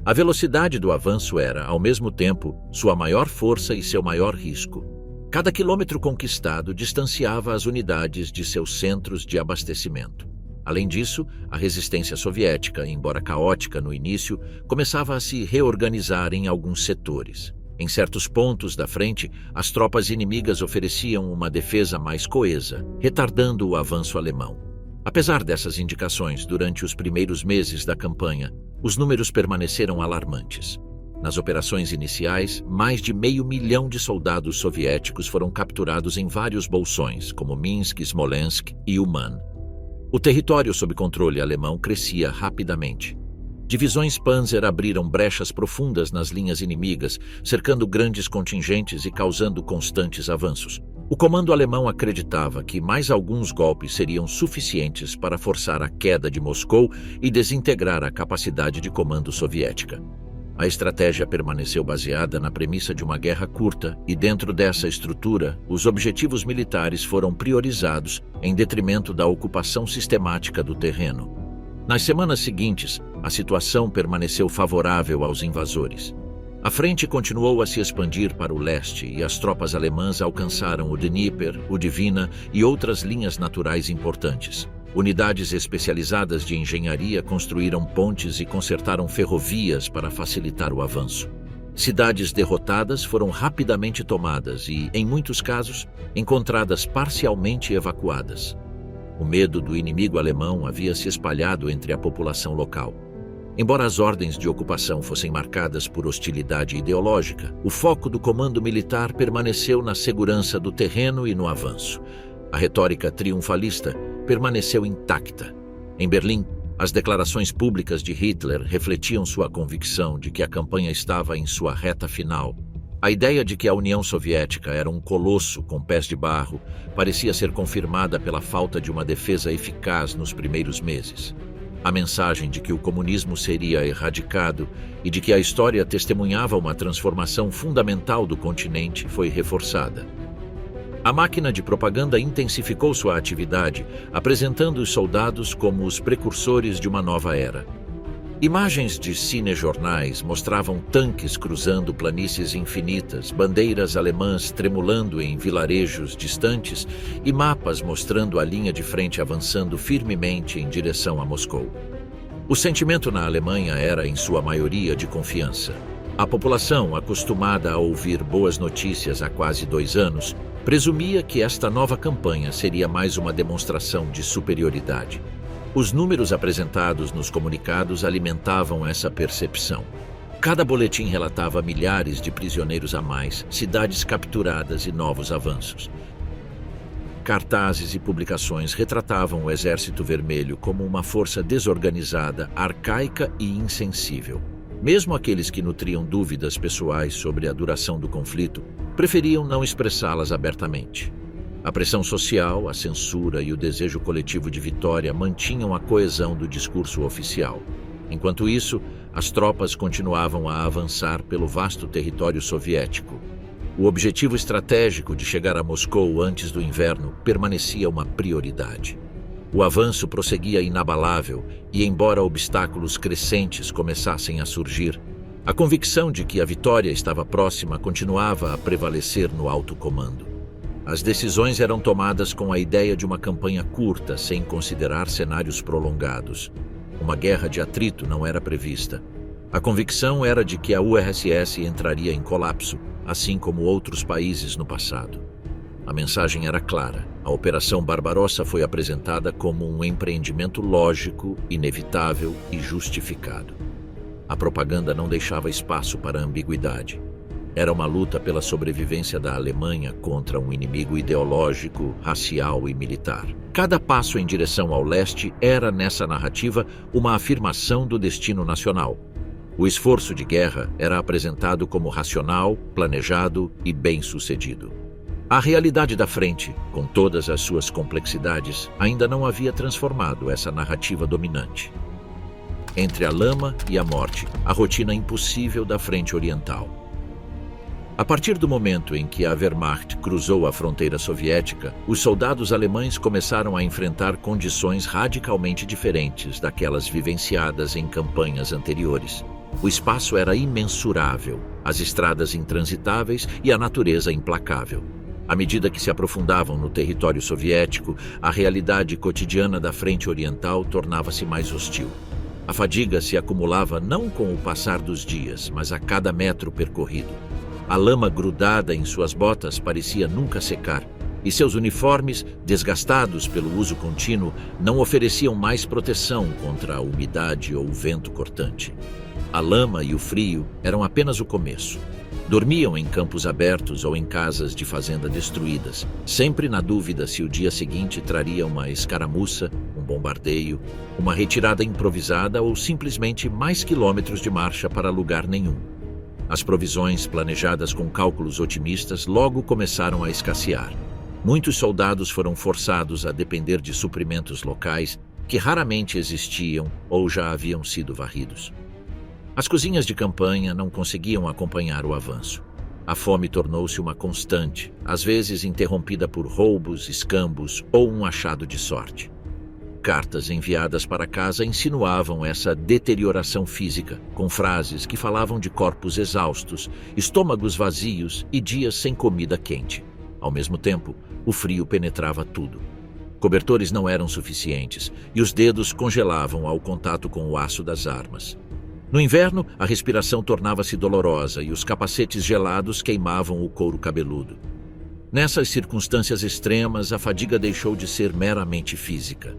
Speaker 1: A velocidade do avanço era, ao mesmo tempo, sua maior força e seu maior risco. Cada quilômetro conquistado distanciava as unidades de seus centros de abastecimento. Além disso, a resistência soviética, embora caótica no início, começava a se reorganizar em alguns setores. Em certos pontos da frente, as tropas inimigas ofereciam uma defesa mais coesa, retardando o avanço alemão. Apesar dessas indicações, durante os primeiros meses da campanha, os números permaneceram alarmantes. Nas operações iniciais, mais de 500.000 de soldados soviéticos foram capturados em vários bolsões, como Minsk, Smolensk e Uman. O território sob controle alemão crescia rapidamente. Divisões Panzer abriram brechas profundas nas linhas inimigas, cercando grandes contingentes e causando constantes avanços. O comando alemão acreditava que mais alguns golpes seriam suficientes para forçar a queda de Moscou e desintegrar a capacidade de comando soviética. A estratégia permaneceu baseada na premissa de uma guerra curta e, dentro dessa estrutura, os objetivos militares foram priorizados em detrimento da ocupação sistemática do terreno. Nas semanas seguintes, a situação permaneceu favorável aos invasores. A frente continuou a se expandir para o leste e as tropas alemãs alcançaram o Dnieper, o Divina e outras linhas naturais importantes. Unidades especializadas de engenharia construíram pontes e consertaram ferrovias para facilitar o avanço. Cidades derrotadas foram rapidamente tomadas e, em muitos casos, encontradas parcialmente evacuadas. O medo do inimigo alemão havia se espalhado entre a população local. Embora as ordens de ocupação fossem marcadas por hostilidade ideológica, o foco do comando militar permaneceu na segurança do terreno e no avanço. A retórica triunfalista permaneceu intacta. Em Berlim, as declarações públicas de Hitler refletiam sua convicção de que a campanha estava em sua reta final. A ideia de que a União Soviética era um colosso com pés de barro parecia ser confirmada pela falta de uma defesa eficaz nos primeiros meses. A mensagem de que o comunismo seria erradicado e de que a história testemunhava uma transformação fundamental do continente foi reforçada. A máquina de propaganda intensificou sua atividade, apresentando os soldados como os precursores de uma nova era. Imagens de cinejornais mostravam tanques cruzando planícies infinitas, bandeiras alemãs tremulando em vilarejos distantes e mapas mostrando a linha de frente avançando firmemente em direção a Moscou. O sentimento na Alemanha era, em sua maioria, de confiança. A população, acostumada a ouvir boas notícias há quase 2 anos, presumia que esta nova campanha seria mais uma demonstração de superioridade. Os números apresentados nos comunicados alimentavam essa percepção. Cada boletim relatava milhares de prisioneiros a mais, cidades capturadas e novos avanços. Cartazes e publicações retratavam o Exército Vermelho como uma força desorganizada, arcaica e insensível. Mesmo aqueles que nutriam dúvidas pessoais sobre a duração do conflito, preferiam não expressá-las abertamente. A pressão social, a censura e o desejo coletivo de vitória mantinham a coesão do discurso oficial. Enquanto isso, as tropas continuavam a avançar pelo vasto território soviético. O objetivo estratégico de chegar a Moscou antes do inverno permanecia uma prioridade. O avanço prosseguia inabalável e, embora obstáculos crescentes começassem a surgir, a convicção de que a vitória estava próxima continuava a prevalecer no alto comando. As decisões eram tomadas com a ideia de uma campanha curta, sem considerar cenários prolongados. Uma guerra de atrito não era prevista. A convicção era de que a URSS entraria em colapso, assim como outros países no passado. A mensagem era clara. A Operação Barbarossa foi apresentada como um empreendimento lógico, inevitável e justificado. A propaganda não deixava espaço para ambiguidade. Era uma luta pela sobrevivência da Alemanha contra um inimigo ideológico, racial e militar. Cada passo em direção ao leste era, nessa narrativa, uma afirmação do destino nacional. O esforço de guerra era apresentado como racional, planejado e bem-sucedido. A realidade da frente, com todas as suas complexidades, ainda não havia transformado essa narrativa dominante. Entre a lama e a morte, a rotina impossível da frente oriental. A partir do momento em que a Wehrmacht cruzou a fronteira soviética, os soldados alemães começaram a enfrentar condições radicalmente diferentes daquelas vivenciadas em campanhas anteriores. O espaço era imensurável, as estradas intransitáveis e a natureza implacável. À medida que se aprofundavam no território soviético, a realidade cotidiana da frente oriental tornava-se mais hostil. A fadiga se acumulava não com o passar dos dias, mas a cada metro percorrido. A lama grudada em suas botas parecia nunca secar, e seus uniformes, desgastados pelo uso contínuo, não ofereciam mais proteção contra a umidade ou o vento cortante. A lama e o frio eram apenas o começo. Dormiam em campos abertos ou em casas de fazenda destruídas, sempre na dúvida se o dia seguinte traria uma escaramuça, um bombardeio, uma retirada improvisada ou simplesmente mais quilômetros de marcha para lugar nenhum. As provisões, planejadas com cálculos otimistas, logo começaram a escassear. Muitos soldados foram forçados a depender de suprimentos locais que raramente existiam ou já haviam sido varridos. As cozinhas de campanha não conseguiam acompanhar o avanço. A fome tornou-se uma constante, às vezes interrompida por roubos, escambos ou um achado de sorte. Cartas enviadas para casa insinuavam essa deterioração física, com frases que falavam de corpos exaustos, estômagos vazios e dias sem comida quente. Ao mesmo tempo, o frio penetrava tudo. Cobertores não eram suficientes e os dedos congelavam ao contato com o aço das armas. No inverno, a respiração tornava-se dolorosa e os capacetes gelados queimavam o couro cabeludo. Nessas circunstâncias extremas, a fadiga deixou de ser meramente física.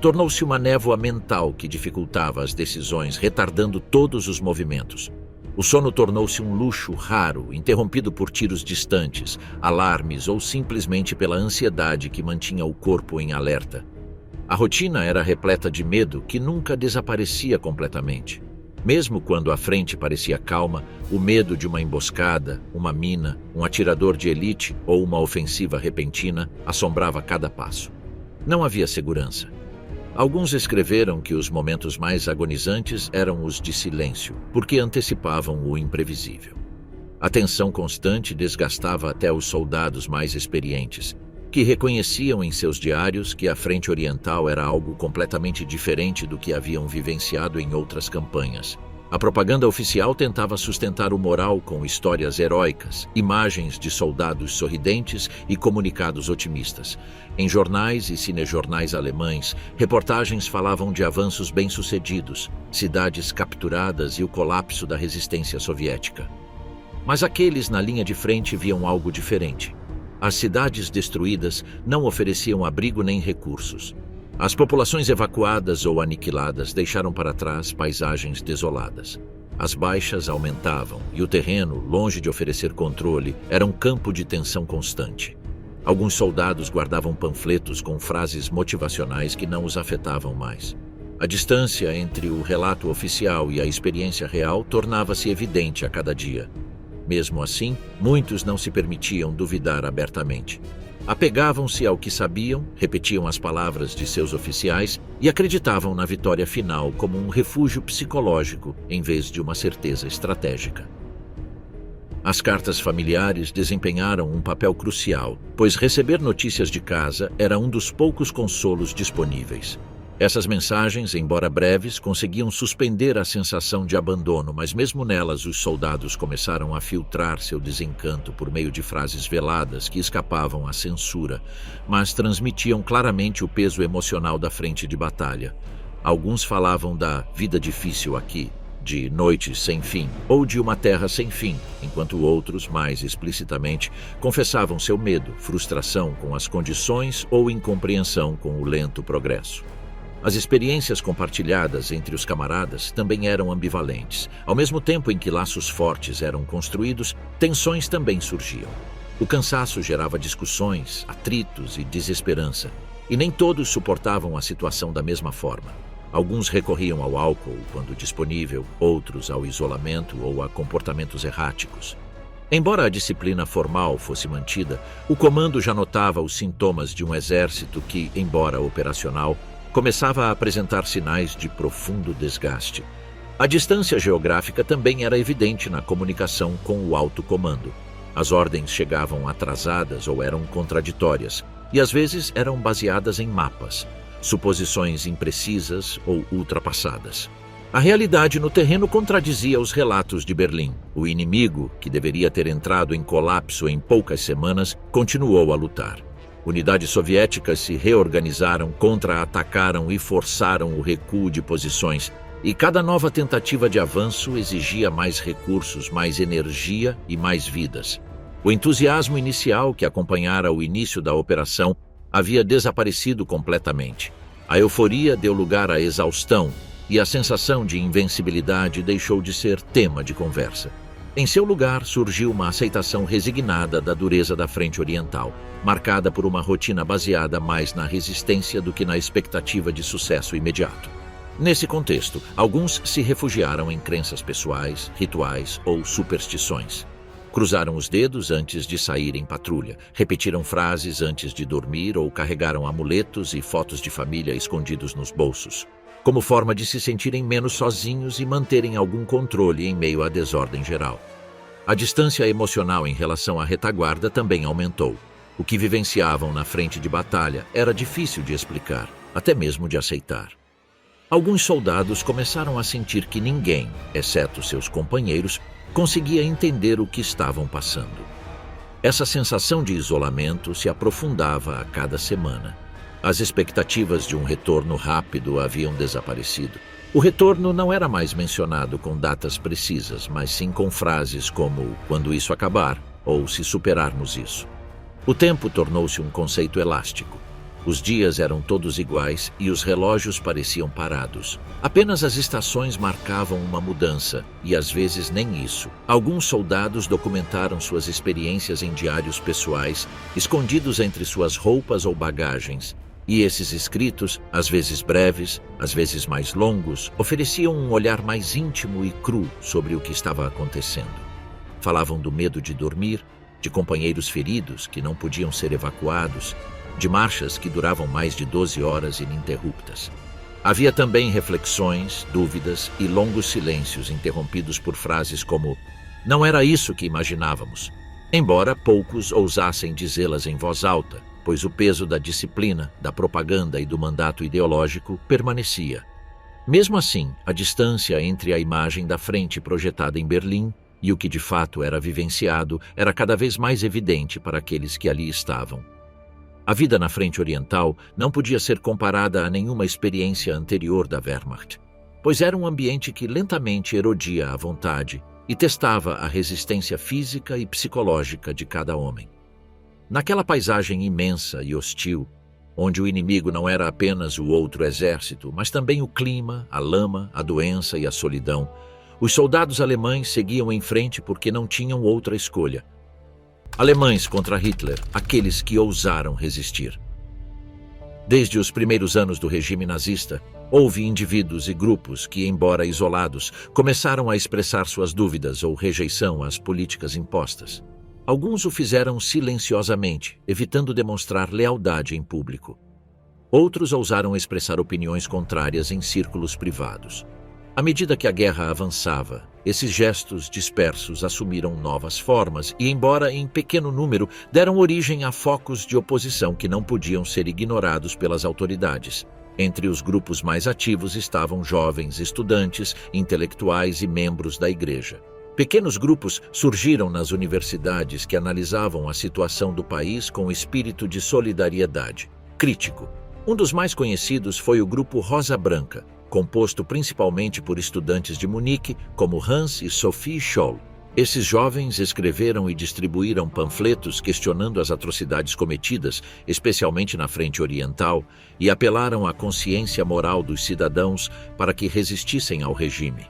Speaker 1: Tornou-se uma névoa mental que dificultava as decisões, retardando todos os movimentos. O sono tornou-se um luxo raro, interrompido por tiros distantes, alarmes ou simplesmente pela ansiedade que mantinha o corpo em alerta. A rotina era repleta de medo que nunca desaparecia completamente. Mesmo quando a frente parecia calma, o medo de uma emboscada, uma mina, um atirador de elite ou uma ofensiva repentina assombrava cada passo. Não havia segurança. Alguns escreveram que os momentos mais agonizantes eram os de silêncio, porque antecipavam o imprevisível. A tensão constante desgastava até os soldados mais experientes, que reconheciam em seus diários que a frente oriental era algo completamente diferente do que haviam vivenciado em outras campanhas. A propaganda oficial tentava sustentar o moral com histórias heróicas, imagens de soldados sorridentes e comunicados otimistas. Em jornais e cinejornais alemães, reportagens falavam de avanços bem-sucedidos, cidades capturadas e o colapso da resistência soviética. Mas aqueles na linha de frente viam algo diferente. As cidades destruídas não ofereciam abrigo nem recursos. As populações evacuadas ou aniquiladas deixaram para trás paisagens desoladas. As baixas aumentavam e o terreno, longe de oferecer controle, era um campo de tensão constante. Alguns soldados guardavam panfletos com frases motivacionais que não os afetavam mais. A distância entre o relato oficial e a experiência real tornava-se evidente a cada dia. Mesmo assim, muitos não se permitiam duvidar abertamente. Apegavam-se ao que sabiam, repetiam as palavras de seus oficiais e acreditavam na vitória final como um refúgio psicológico em vez de uma certeza estratégica. As cartas familiares desempenharam um papel crucial, pois receber notícias de casa era um dos poucos consolos disponíveis. Essas mensagens, embora breves, conseguiam suspender a sensação de abandono, mas mesmo nelas os soldados começaram a filtrar seu desencanto por meio de frases veladas que escapavam à censura, mas transmitiam claramente o peso emocional da frente de batalha. Alguns falavam da vida difícil aqui, de noites sem fim, ou de uma terra sem fim, enquanto outros, mais explicitamente, confessavam seu medo, frustração com as condições ou incompreensão com o lento progresso. As experiências compartilhadas entre os camaradas também eram ambivalentes. Ao mesmo tempo em que laços fortes eram construídos, tensões também surgiam. O cansaço gerava discussões, atritos e desesperança, e nem todos suportavam a situação da mesma forma. Alguns recorriam ao álcool quando disponível, outros ao isolamento ou a comportamentos erráticos. Embora a disciplina formal fosse mantida, o comando já notava os sintomas de um exército que, embora operacional, começava a apresentar sinais de profundo desgaste. A distância geográfica também era evidente na comunicação com o alto comando. As ordens chegavam atrasadas ou eram contraditórias, e às vezes eram baseadas em mapas, suposições imprecisas ou ultrapassadas. A realidade no terreno contradizia os relatos de Berlim. O inimigo, que deveria ter entrado em colapso em poucas semanas, continuou a lutar. Unidades soviéticas se reorganizaram, contra-atacaram e forçaram o recuo de posições, e cada nova tentativa de avanço exigia mais recursos, mais energia e mais vidas. O entusiasmo inicial que acompanhara o início da operação havia desaparecido completamente. A euforia deu lugar à exaustão e a sensação de invencibilidade deixou de ser tema de conversa. Em seu lugar, surgiu uma aceitação resignada da dureza da frente oriental, marcada por uma rotina baseada mais na resistência do que na expectativa de sucesso imediato. Nesse contexto, alguns se refugiaram em crenças pessoais, rituais ou superstições. Cruzaram os dedos antes de sair em patrulha, repetiram frases antes de dormir ou carregaram amuletos e fotos de família escondidos nos bolsos, como forma de se sentirem menos sozinhos e manterem algum controle em meio à desordem geral. A distância emocional em relação à retaguarda também aumentou. O que vivenciavam na frente de batalha era difícil de explicar, até mesmo de aceitar. Alguns soldados começaram a sentir que ninguém, exceto seus companheiros, conseguia entender o que estavam passando. Essa sensação de isolamento se aprofundava a cada semana. As expectativas de um retorno rápido haviam desaparecido. O retorno não era mais mencionado com datas precisas, mas sim com frases como "quando isso acabar" ou "se superarmos isso". O tempo tornou-se um conceito elástico. Os dias eram todos iguais e os relógios pareciam parados. Apenas as estações marcavam uma mudança, e às vezes nem isso. Alguns soldados documentaram suas experiências em diários pessoais, escondidos entre suas roupas ou bagagens. E esses escritos, às vezes breves, às vezes mais longos, ofereciam um olhar mais íntimo e cru sobre o que estava acontecendo. Falavam do medo de dormir, de companheiros feridos que não podiam ser evacuados, de marchas que duravam mais de 12 horas ininterruptas. Havia também reflexões, dúvidas e longos silêncios interrompidos por frases como "não era isso que imaginávamos", embora poucos ousassem dizê-las em voz alta, pois o peso da disciplina, da propaganda e do mandato ideológico permanecia. Mesmo assim, a distância entre a imagem da frente projetada em Berlim e o que de fato era vivenciado era cada vez mais evidente para aqueles que ali estavam. A vida na frente oriental não podia ser comparada a nenhuma experiência anterior da Wehrmacht, pois era um ambiente que lentamente erodia a vontade e testava a resistência física e psicológica de cada homem. Naquela paisagem imensa e hostil, onde o inimigo não era apenas o outro exército, mas também o clima, a lama, a doença e a solidão, os soldados alemães seguiam em frente porque não tinham outra escolha. Alemães contra Hitler, aqueles que ousaram resistir. Desde os primeiros anos do regime nazista, houve indivíduos e grupos que, embora isolados, começaram a expressar suas dúvidas ou rejeição às políticas impostas. Alguns o fizeram silenciosamente, evitando demonstrar lealdade em público. Outros ousaram expressar opiniões contrárias em círculos privados. À medida que a guerra avançava, esses gestos dispersos assumiram novas formas e, embora em pequeno número, deram origem a focos de oposição que não podiam ser ignorados pelas autoridades. Entre os grupos mais ativos estavam jovens, estudantes, intelectuais e membros da igreja. Pequenos grupos surgiram nas universidades que analisavam a situação do país com espírito de solidariedade, crítico. Um dos mais conhecidos foi o grupo Rosa Branca, composto principalmente por estudantes de Munique, como Hans e Sophie Scholl. Esses jovens escreveram e distribuíram panfletos questionando as atrocidades cometidas, especialmente na frente oriental, e apelaram à consciência moral dos cidadãos para que resistissem ao regime.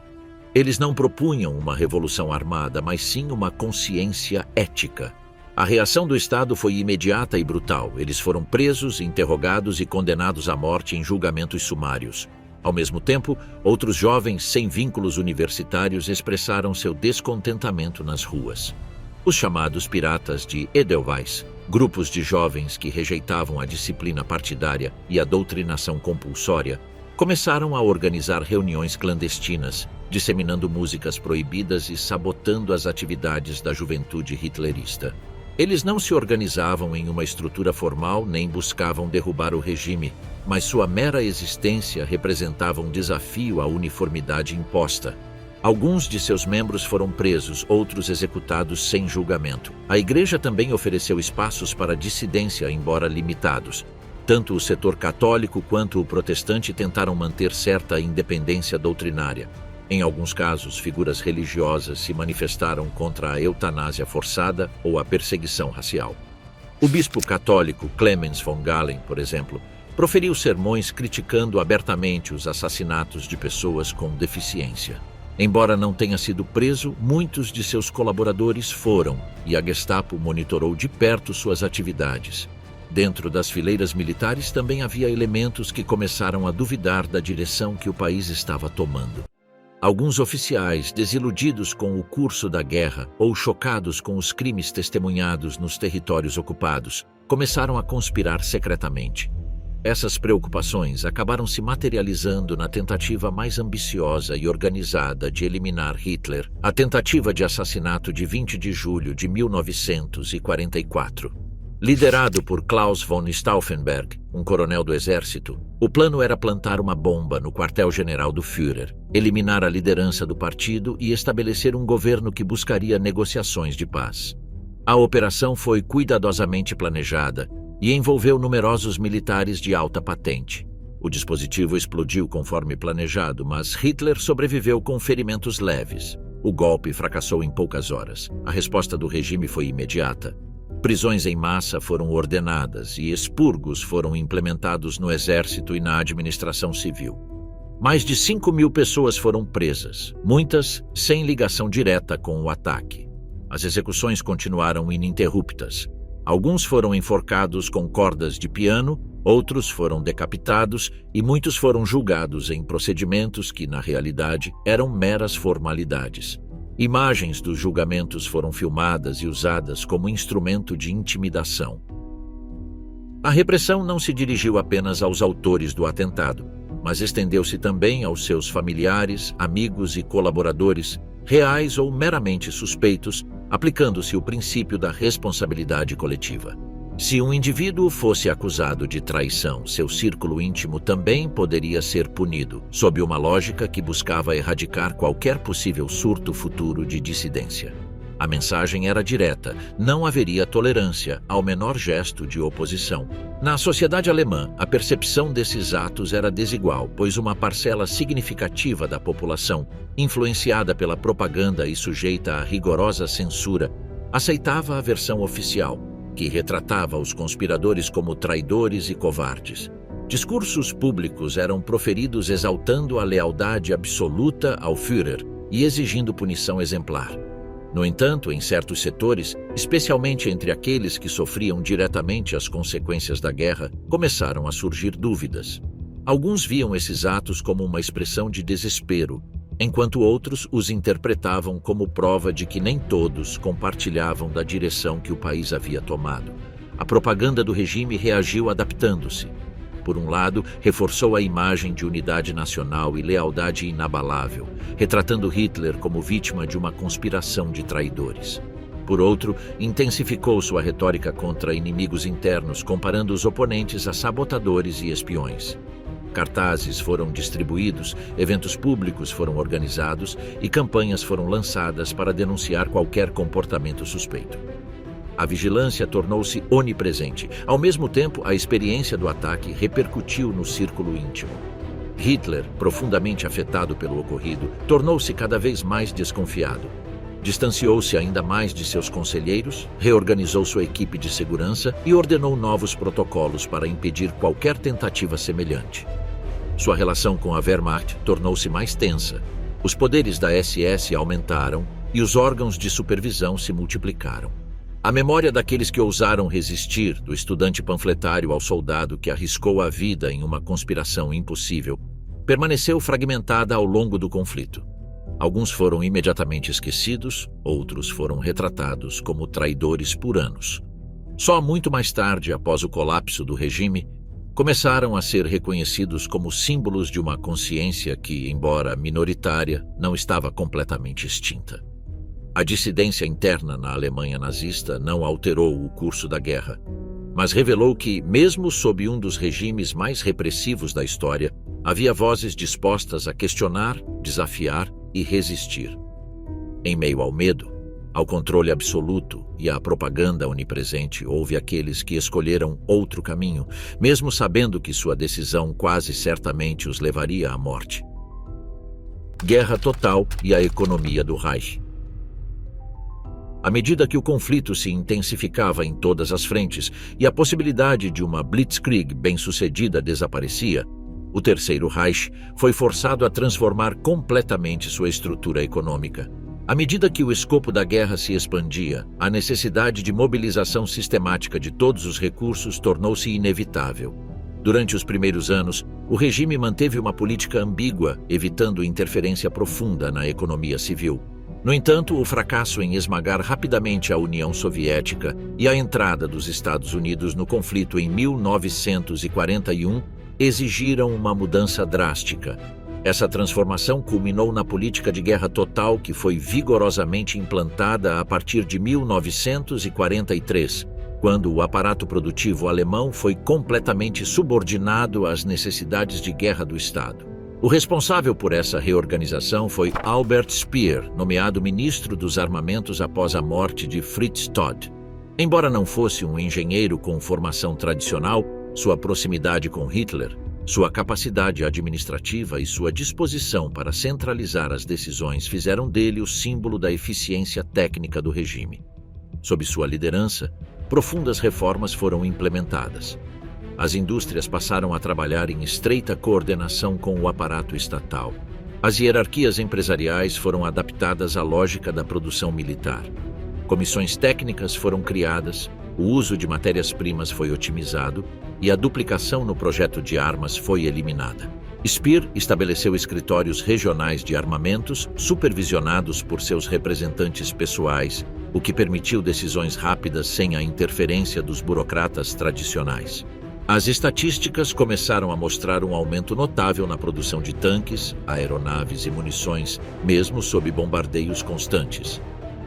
Speaker 1: Eles não propunham uma revolução armada, mas sim uma consciência ética. A reação do Estado foi imediata e brutal. Eles foram presos, interrogados e condenados à morte em julgamentos sumários. Ao mesmo tempo, outros jovens sem vínculos universitários expressaram seu descontentamento nas ruas. Os chamados piratas de Edelweiss, grupos de jovens que rejeitavam a disciplina partidária e a doutrinação compulsória, começaram a organizar reuniões clandestinas, disseminando músicas proibidas e sabotando as atividades da juventude hitlerista. Eles não se organizavam em uma estrutura formal nem buscavam derrubar o regime, mas sua mera existência representava um desafio à uniformidade imposta. Alguns de seus membros foram presos, outros executados sem julgamento. A Igreja também ofereceu espaços para dissidência, embora limitados. Tanto o setor católico quanto o protestante tentaram manter certa independência doutrinária. Em alguns casos, figuras religiosas se manifestaram contra a eutanásia forçada ou a perseguição racial. O bispo católico Clemens von Galen, por exemplo, proferiu sermões criticando abertamente os assassinatos de pessoas com deficiência. Embora não tenha sido preso, muitos de seus colaboradores foram, e a Gestapo monitorou de perto suas atividades. Dentro das fileiras militares também havia elementos que começaram a duvidar da direção que o país estava tomando. Alguns oficiais, desiludidos com o curso da guerra ou chocados com os crimes testemunhados nos territórios ocupados, começaram a conspirar secretamente. Essas preocupações acabaram se materializando na tentativa mais ambiciosa e organizada de eliminar Hitler, a tentativa de assassinato de 20 de julho de 1944. Liderado por Klaus von Stauffenberg, um coronel do exército, o plano era plantar uma bomba no quartel-general do Führer, eliminar a liderança do partido e estabelecer um governo que buscaria negociações de paz. A operação foi cuidadosamente planejada e envolveu numerosos militares de alta patente. O dispositivo explodiu conforme planejado, mas Hitler sobreviveu com ferimentos leves. O golpe fracassou em poucas horas. A resposta do regime foi imediata. Prisões em massa foram ordenadas e expurgos foram implementados no exército e na administração civil. Mais de 5.000 pessoas foram presas, muitas sem ligação direta com o ataque. As execuções continuaram ininterruptas. Alguns foram enforcados com cordas de piano, outros foram decapitados e muitos foram julgados em procedimentos que, na realidade, eram meras formalidades. Imagens dos julgamentos foram filmadas e usadas como instrumento de intimidação. A repressão não se dirigiu apenas aos autores do atentado, mas estendeu-se também aos seus familiares, amigos e colaboradores, reais ou meramente suspeitos, aplicando-se o princípio da responsabilidade coletiva. Se um indivíduo fosse acusado de traição, seu círculo íntimo também poderia ser punido, sob uma lógica que buscava erradicar qualquer possível surto futuro de dissidência. A mensagem era direta: não haveria tolerância ao menor gesto de oposição. Na sociedade alemã, a percepção desses atos era desigual, pois uma parcela significativa da população, influenciada pela propaganda e sujeita à rigorosa censura, aceitava a versão oficial, que retratava os conspiradores como traidores e covardes. Discursos públicos eram proferidos exaltando a lealdade absoluta ao Führer e exigindo punição exemplar. No entanto, em certos setores, especialmente entre aqueles que sofriam diretamente as consequências da guerra, começaram a surgir dúvidas. Alguns viam esses atos como uma expressão de desespero, enquanto outros os interpretavam como prova de que nem todos compartilhavam da direção que o país havia tomado. A propaganda do regime reagiu adaptando-se. Por um lado, reforçou a imagem de unidade nacional e lealdade inabalável, retratando Hitler como vítima de uma conspiração de traidores. Por outro, intensificou sua retórica contra inimigos internos, comparando os oponentes a sabotadores e espiões. Cartazes foram distribuídos, eventos públicos foram organizados e campanhas foram lançadas para denunciar qualquer comportamento suspeito. A vigilância tornou-se onipresente. Ao mesmo tempo, a experiência do ataque repercutiu no círculo íntimo. Hitler, profundamente afetado pelo ocorrido, tornou-se cada vez mais desconfiado. Distanciou-se ainda mais de seus conselheiros, reorganizou sua equipe de segurança e ordenou novos protocolos para impedir qualquer tentativa semelhante. Sua relação com a Wehrmacht tornou-se mais tensa. Os poderes da SS aumentaram e os órgãos de supervisão se multiplicaram. A memória daqueles que ousaram resistir, do estudante panfletário ao soldado que arriscou a vida em uma conspiração impossível, permaneceu fragmentada ao longo do conflito. Alguns foram imediatamente esquecidos, outros foram retratados como traidores por anos. Só muito mais tarde, após o colapso do regime, começaram a ser reconhecidos como símbolos de uma consciência que, embora minoritária, não estava completamente extinta. A dissidência interna na Alemanha nazista não alterou o curso da guerra, mas revelou que, mesmo sob um dos regimes mais repressivos da história, havia vozes dispostas a questionar, desafiar e resistir. Em meio ao medo, ao controle absoluto e à propaganda onipresente, houve aqueles que escolheram outro caminho, mesmo sabendo que sua decisão quase certamente os levaria à morte. Guerra total e a economia do Reich. À medida que o conflito se intensificava em todas as frentes e a possibilidade de uma blitzkrieg bem-sucedida desaparecia, o Terceiro Reich foi forçado a transformar completamente sua estrutura econômica. À medida que o escopo da guerra se expandia, a necessidade de mobilização sistemática de todos os recursos tornou-se inevitável. Durante os primeiros anos, o regime manteve uma política ambígua, evitando interferência profunda na economia civil. No entanto, o fracasso em esmagar rapidamente a União Soviética e a entrada dos Estados Unidos no conflito em 1941 exigiram uma mudança drástica. Essa transformação culminou na política de guerra total que foi vigorosamente implantada a partir de 1943, quando o aparato produtivo alemão foi completamente subordinado às necessidades de guerra do Estado. O responsável por essa reorganização foi Albert Speer, nomeado ministro dos armamentos após a morte de Fritz Todt. Embora não fosse um engenheiro com formação tradicional, sua proximidade com Hitler, sua capacidade administrativa e sua disposição para centralizar as decisões fizeram dele o símbolo da eficiência técnica do regime. Sob sua liderança, profundas reformas foram implementadas. As indústrias passaram a trabalhar em estreita coordenação com o aparato estatal. As hierarquias empresariais foram adaptadas à lógica da produção militar. Comissões técnicas foram criadas, o uso de matérias-primas foi otimizado e a duplicação no projeto de armas foi eliminada. Speer estabeleceu escritórios regionais de armamentos supervisionados por seus representantes pessoais, o que permitiu decisões rápidas sem a interferência dos burocratas tradicionais. As estatísticas começaram a mostrar um aumento notável na produção de tanques, aeronaves e munições, mesmo sob bombardeios constantes.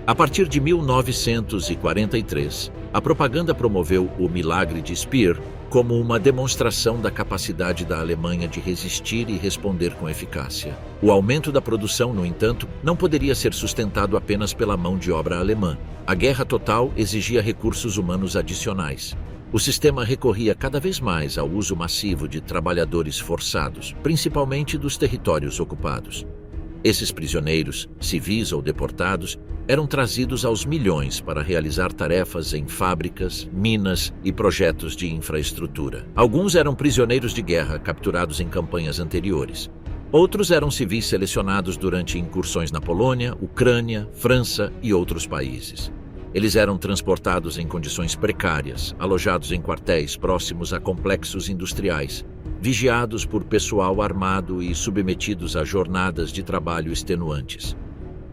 Speaker 1: A partir de 1943, a propaganda promoveu o milagre de Speer como uma demonstração da capacidade da Alemanha de resistir e responder com eficácia. O aumento da produção, no entanto, não poderia ser sustentado apenas pela mão de obra alemã. A guerra total exigia recursos humanos adicionais. O sistema recorria cada vez mais ao uso massivo de trabalhadores forçados, principalmente dos territórios ocupados. Esses prisioneiros, civis ou deportados, eram trazidos aos milhões para realizar tarefas em fábricas, minas e projetos de infraestrutura. Alguns eram prisioneiros de guerra capturados em campanhas anteriores. Outros eram civis selecionados durante incursões na Polônia, Ucrânia, França e outros países. Eles eram transportados em condições precárias, alojados em quartéis próximos a complexos industriais, vigiados por pessoal armado e submetidos a jornadas de trabalho extenuantes.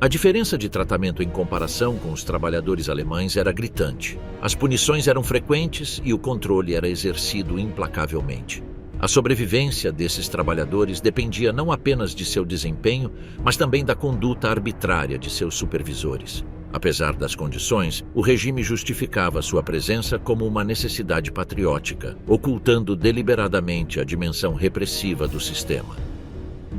Speaker 1: A diferença de tratamento em comparação com os trabalhadores alemães era gritante. As punições eram frequentes e o controle era exercido implacavelmente. A sobrevivência desses trabalhadores dependia não apenas de seu desempenho, mas também da conduta arbitrária de seus supervisores. Apesar das condições, o regime justificava sua presença como uma necessidade patriótica, ocultando deliberadamente a dimensão repressiva do sistema.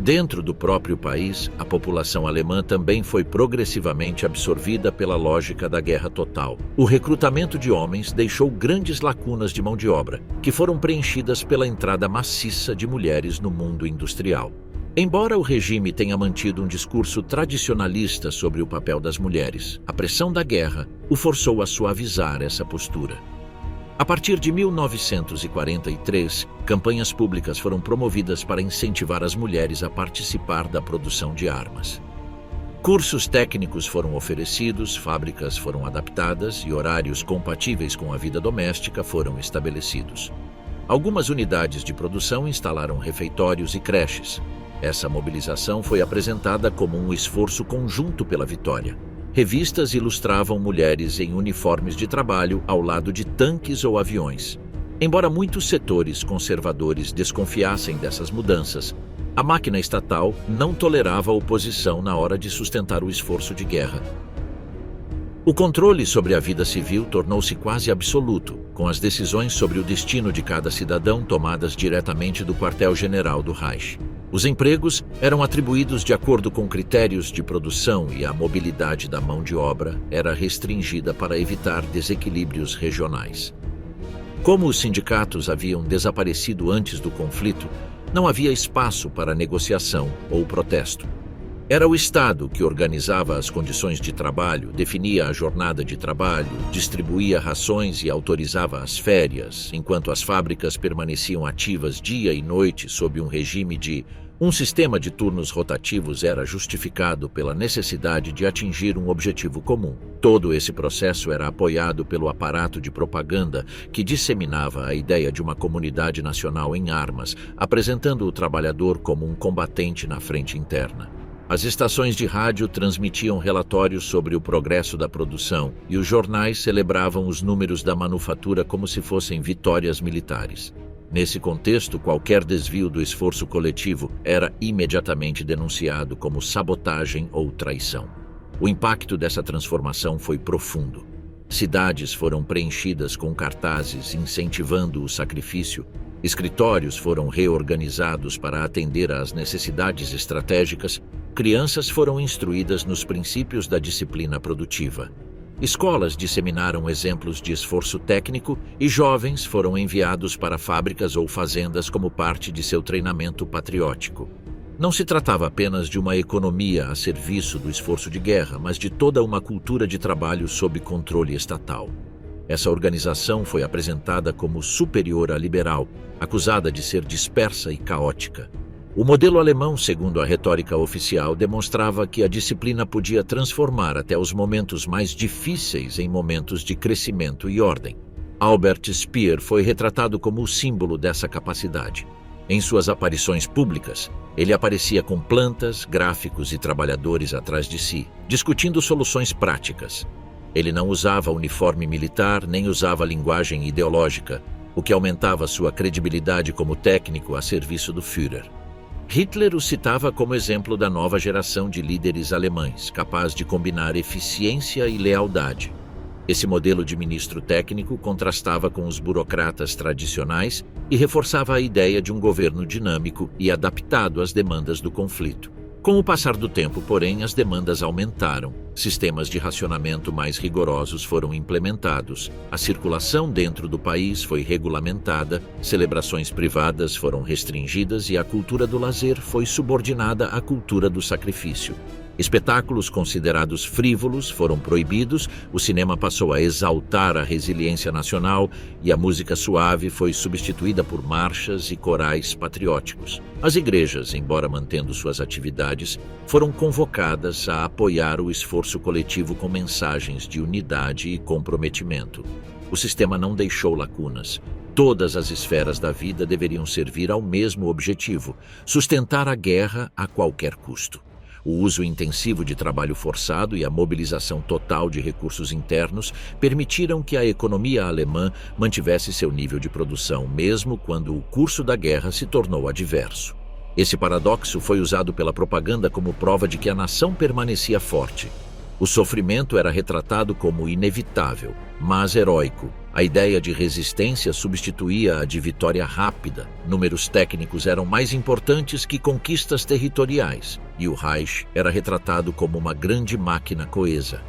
Speaker 1: Dentro do próprio país, a população alemã também foi progressivamente absorvida pela lógica da guerra total. O recrutamento de homens deixou grandes lacunas de mão de obra, que foram preenchidas pela entrada maciça de mulheres no mundo industrial. Embora o regime tenha mantido um discurso tradicionalista sobre o papel das mulheres, a pressão da guerra o forçou a suavizar essa postura. A partir de 1943, campanhas públicas foram promovidas para incentivar as mulheres a participar da produção de armas. Cursos técnicos foram oferecidos, fábricas foram adaptadas e horários compatíveis com a vida doméstica foram estabelecidos. Algumas unidades de produção instalaram refeitórios e creches. Essa mobilização foi apresentada como um esforço conjunto pela vitória. Revistas ilustravam mulheres em uniformes de trabalho ao lado de tanques ou aviões. Embora muitos setores conservadores desconfiassem dessas mudanças, a máquina estatal não tolerava oposição na hora de sustentar o esforço de guerra. O controle sobre a vida civil tornou-se quase absoluto, com as decisões sobre o destino de cada cidadão tomadas diretamente do quartel-general do Reich. Os empregos eram atribuídos de acordo com critérios de produção e a mobilidade da mão de obra era restringida para evitar desequilíbrios regionais. Como os sindicatos haviam desaparecido antes do conflito, não havia espaço para negociação ou protesto. Era o Estado que organizava as condições de trabalho, definia a jornada de trabalho, distribuía rações e autorizava as férias, enquanto as fábricas permaneciam ativas dia e noite sob um regime de... Um sistema de turnos rotativos era justificado pela necessidade de atingir um objetivo comum. Todo esse processo era apoiado pelo aparato de propaganda que disseminava a ideia de uma comunidade nacional em armas, apresentando o trabalhador como um combatente na frente interna. As estações de rádio transmitiam relatórios sobre o progresso da produção e os jornais celebravam os números da manufatura como se fossem vitórias militares. Nesse contexto, qualquer desvio do esforço coletivo era imediatamente denunciado como sabotagem ou traição. O impacto dessa transformação foi profundo. Cidades foram preenchidas com cartazes incentivando o sacrifício, escritórios foram reorganizados para atender às necessidades estratégicas, crianças foram instruídas nos princípios da disciplina produtiva. Escolas disseminaram exemplos de esforço técnico e jovens foram enviados para fábricas ou fazendas como parte de seu treinamento patriótico. Não se tratava apenas de uma economia a serviço do esforço de guerra, mas de toda uma cultura de trabalho sob controle estatal. Essa organização foi apresentada como superior à liberal, acusada de ser dispersa e caótica. O modelo alemão, segundo a retórica oficial, demonstrava que a disciplina podia transformar até os momentos mais difíceis em momentos de crescimento e ordem. Albert Speer foi retratado como o símbolo dessa capacidade. Em suas aparições públicas, ele aparecia com plantas, gráficos e trabalhadores atrás de si, discutindo soluções práticas. Ele não usava uniforme militar nem usava linguagem ideológica, o que aumentava sua credibilidade como técnico a serviço do Führer. Hitler o citava como exemplo da nova geração de líderes alemães, capaz de combinar eficiência e lealdade. Esse modelo de ministro técnico contrastava com os burocratas tradicionais e reforçava a ideia de um governo dinâmico e adaptado às demandas do conflito. Com o passar do tempo, porém, as demandas aumentaram. Sistemas de racionamento mais rigorosos foram implementados, a circulação dentro do país foi regulamentada, celebrações privadas foram restringidas e a cultura do lazer foi subordinada à cultura do sacrifício. Espetáculos considerados frívolos foram proibidos, o cinema passou a exaltar a resiliência nacional e a música suave foi substituída por marchas e corais patrióticos. As igrejas, embora mantendo suas atividades, foram convocadas a apoiar o esforço coletivo com mensagens de unidade e comprometimento. O sistema não deixou lacunas. Todas as esferas da vida deveriam servir ao mesmo objetivo: sustentar a guerra a qualquer custo. O uso intensivo de trabalho forçado e a mobilização total de recursos internos permitiram que a economia alemã mantivesse seu nível de produção, mesmo quando o curso da guerra se tornou adverso. Esse paradoxo foi usado pela propaganda como prova de que a nação permanecia forte. O sofrimento era retratado como inevitável, mas heróico. A ideia de resistência substituía a de vitória rápida. Números técnicos eram mais importantes que conquistas territoriais, e o Reich era retratado como uma grande máquina coesa.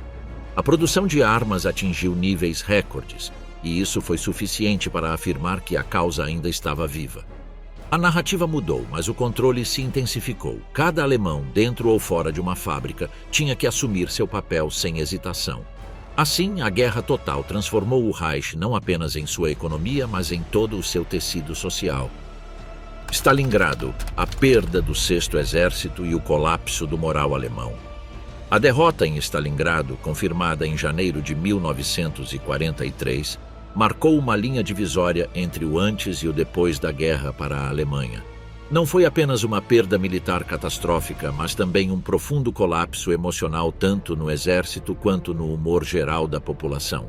Speaker 1: A produção de armas atingiu níveis recordes, e isso foi suficiente para afirmar que a causa ainda estava viva. A narrativa mudou, mas o controle se intensificou. Cada alemão, dentro ou fora de uma fábrica, tinha que assumir seu papel sem hesitação. Assim, a guerra total transformou o Reich não apenas em sua economia, mas em todo o seu tecido social. Stalingrado, a perda do Sexto Exército e o colapso do moral alemão. A derrota em Stalingrado, confirmada em janeiro de 1943, marcou uma linha divisória entre o antes e o depois da guerra para a Alemanha. Não foi apenas uma perda militar catastrófica, mas também um profundo colapso emocional tanto no exército quanto no humor geral da população.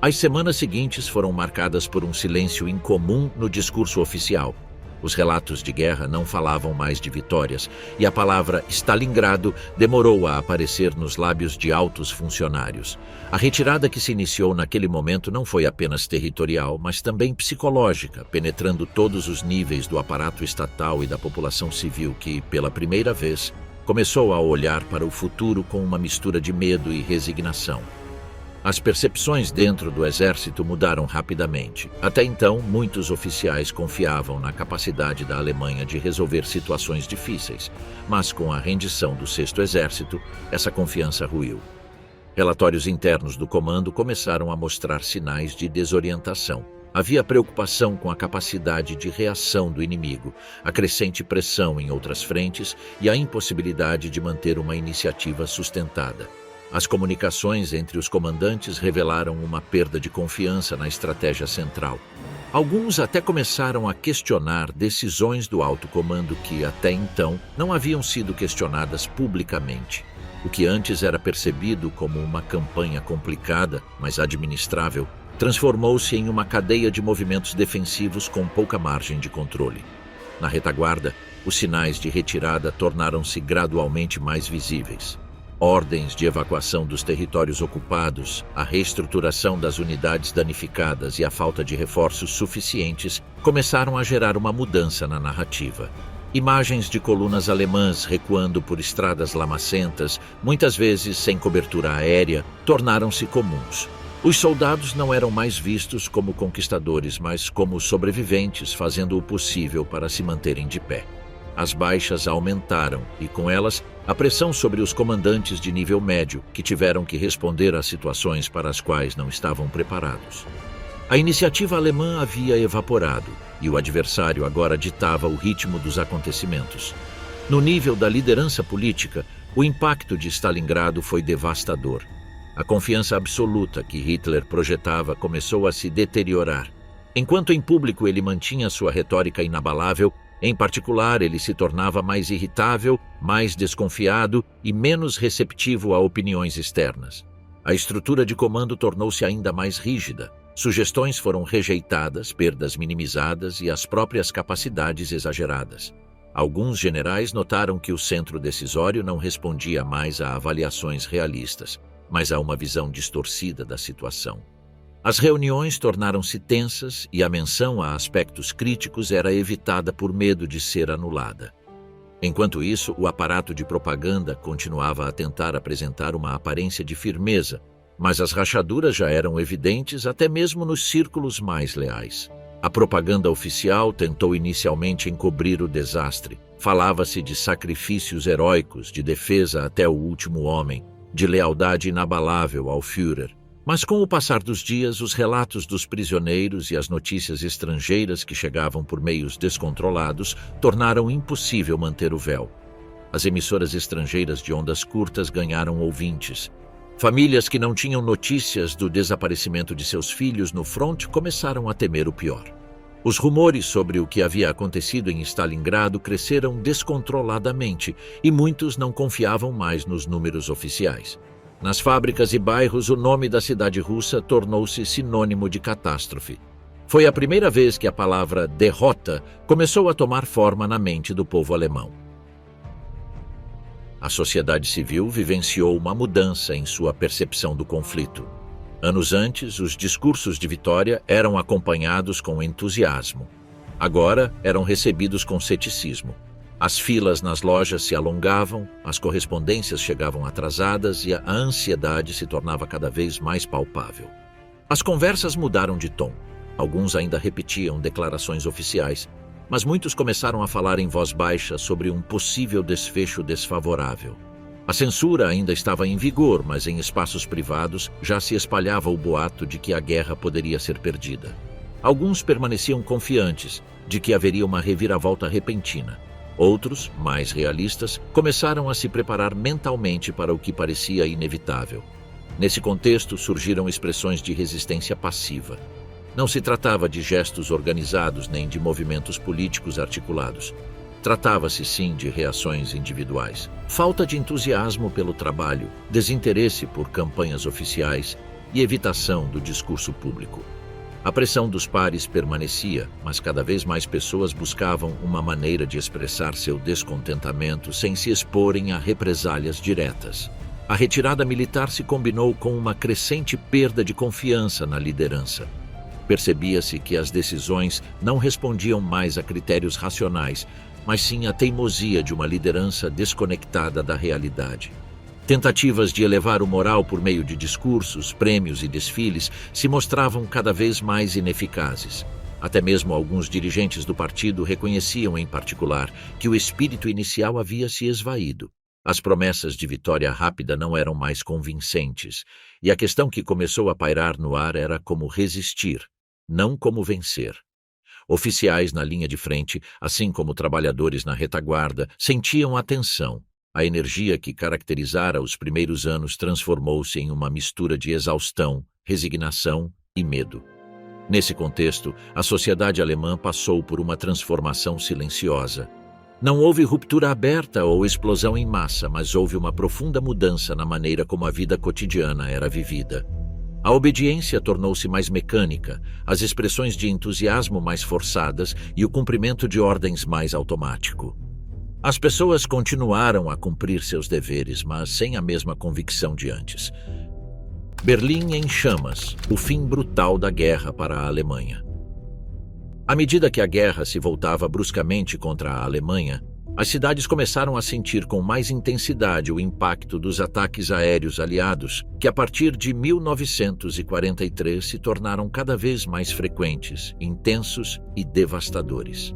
Speaker 1: As semanas seguintes foram marcadas por um silêncio incomum no discurso oficial. Os relatos de guerra não falavam mais de vitórias, e a palavra Stalingrado demorou a aparecer nos lábios de altos funcionários. A retirada que se iniciou naquele momento não foi apenas territorial, mas também psicológica, penetrando todos os níveis do aparato estatal e da população civil que, pela primeira vez, começou a olhar para o futuro com uma mistura de medo e resignação. As percepções dentro do exército mudaram rapidamente. Até então, muitos oficiais confiavam na capacidade da Alemanha de resolver situações difíceis, mas com a rendição do Sexto Exército, essa confiança ruiu. Relatórios internos do comando começaram a mostrar sinais de desorientação. Havia preocupação com a capacidade de reação do inimigo, a crescente pressão em outras frentes e a impossibilidade de manter uma iniciativa sustentada. As comunicações entre os comandantes revelaram uma perda de confiança na estratégia central. Alguns até começaram a questionar decisões do alto comando que, até então, não haviam sido questionadas publicamente. O que antes era percebido como uma campanha complicada, mas administrável, transformou-se em uma cadeia de movimentos defensivos com pouca margem de controle. Na retaguarda, os sinais de retirada tornaram-se gradualmente mais visíveis. Ordens de evacuação dos territórios ocupados, a reestruturação das unidades danificadas e a falta de reforços suficientes começaram a gerar uma mudança na narrativa. Imagens de colunas alemãs recuando por estradas lamacentas, muitas vezes sem cobertura aérea, tornaram-se comuns. Os soldados não eram mais vistos como conquistadores, mas como sobreviventes, fazendo o possível para se manterem de pé. As baixas aumentaram e, com elas, a pressão sobre os comandantes de nível médio, que tiveram que responder a situações para as quais não estavam preparados. A iniciativa alemã havia evaporado e o adversário agora ditava o ritmo dos acontecimentos. No nível da liderança política, o impacto de Stalingrado foi devastador. A confiança absoluta que Hitler projetava começou a se deteriorar. Enquanto em público ele mantinha sua retórica inabalável, em particular, ele se tornava mais irritável, mais desconfiado e menos receptivo a opiniões externas. A estrutura de comando tornou-se ainda mais rígida. Sugestões foram rejeitadas, perdas minimizadas e as próprias capacidades exageradas. Alguns generais notaram que o centro decisório não respondia mais a avaliações realistas, mas a uma visão distorcida da situação. As reuniões tornaram-se tensas e a menção a aspectos críticos era evitada por medo de ser anulada. Enquanto isso, o aparato de propaganda continuava a tentar apresentar uma aparência de firmeza, mas as rachaduras já eram evidentes até mesmo nos círculos mais leais. A propaganda oficial tentou inicialmente encobrir o desastre. Falava-se de sacrifícios heróicos, de defesa até o último homem, de lealdade inabalável ao Führer. Mas com o passar dos dias, os relatos dos prisioneiros e as notícias estrangeiras que chegavam por meios descontrolados tornaram impossível manter o véu. As emissoras estrangeiras de ondas curtas ganharam ouvintes. Famílias que não tinham notícias do desaparecimento de seus filhos no fronte começaram a temer o pior. Os rumores sobre o que havia acontecido em Stalingrado cresceram descontroladamente e muitos não confiavam mais nos números oficiais. Nas fábricas e bairros, o nome da cidade russa tornou-se sinônimo de catástrofe. Foi a primeira vez que a palavra derrota começou a tomar forma na mente do povo alemão. A sociedade civil vivenciou uma mudança em sua percepção do conflito. Anos antes, os discursos de vitória eram acompanhados com entusiasmo. Agora, eram recebidos com ceticismo. As filas nas lojas se alongavam, as correspondências chegavam atrasadas e a ansiedade se tornava cada vez mais palpável. As conversas mudaram de tom. Alguns ainda repetiam declarações oficiais, mas muitos começaram a falar em voz baixa sobre um possível desfecho desfavorável. A censura ainda estava em vigor, mas em espaços privados já se espalhava o boato de que a guerra poderia ser perdida. Alguns permaneciam confiantes de que haveria uma reviravolta repentina. Outros, mais realistas, começaram a se preparar mentalmente para o que parecia inevitável. Nesse contexto, surgiram expressões de resistência passiva. Não se tratava de gestos organizados nem de movimentos políticos articulados. Tratava-se, sim, de reações individuais. Falta de entusiasmo pelo trabalho, desinteresse por campanhas oficiais, e evitação do discurso público. A pressão dos pares permanecia, mas cada vez mais pessoas buscavam uma maneira de expressar seu descontentamento sem se exporem a represálias diretas. A retirada militar se combinou com uma crescente perda de confiança na liderança. Percebia-se que as decisões não respondiam mais a critérios racionais, mas sim à teimosia de uma liderança desconectada da realidade. Tentativas de elevar o moral por meio de discursos, prêmios e desfiles se mostravam cada vez mais ineficazes. Até mesmo alguns dirigentes do partido reconheciam, em particular, que o espírito inicial havia se esvaído. As promessas de vitória rápida não eram mais convincentes, e a questão que começou a pairar no ar era como resistir, não como vencer. Oficiais na linha de frente, assim como trabalhadores na retaguarda, sentiam a tensão. A energia que caracterizara os primeiros anos transformou-se em uma mistura de exaustão, resignação e medo. Nesse contexto, a sociedade alemã passou por uma transformação silenciosa. Não houve ruptura aberta ou explosão em massa, mas houve uma profunda mudança na maneira como a vida cotidiana era vivida. A obediência tornou-se mais mecânica, as expressões de entusiasmo mais forçadas e o cumprimento de ordens mais automático. As pessoas continuaram a cumprir seus deveres, mas sem a mesma convicção de antes. Berlim em chamas, o fim brutal da guerra para a Alemanha. À medida que a guerra se voltava bruscamente contra a Alemanha, as cidades começaram a sentir com mais intensidade o impacto dos ataques aéreos aliados, que a partir de 1943 se tornaram cada vez mais frequentes, intensos e devastadores.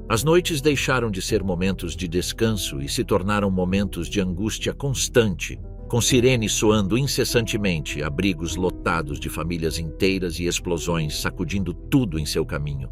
Speaker 1: As noites deixaram de ser momentos de descanso e se tornaram momentos de angústia constante, com sirenes soando incessantemente, abrigos lotados de famílias inteiras e explosões sacudindo tudo em seu caminho.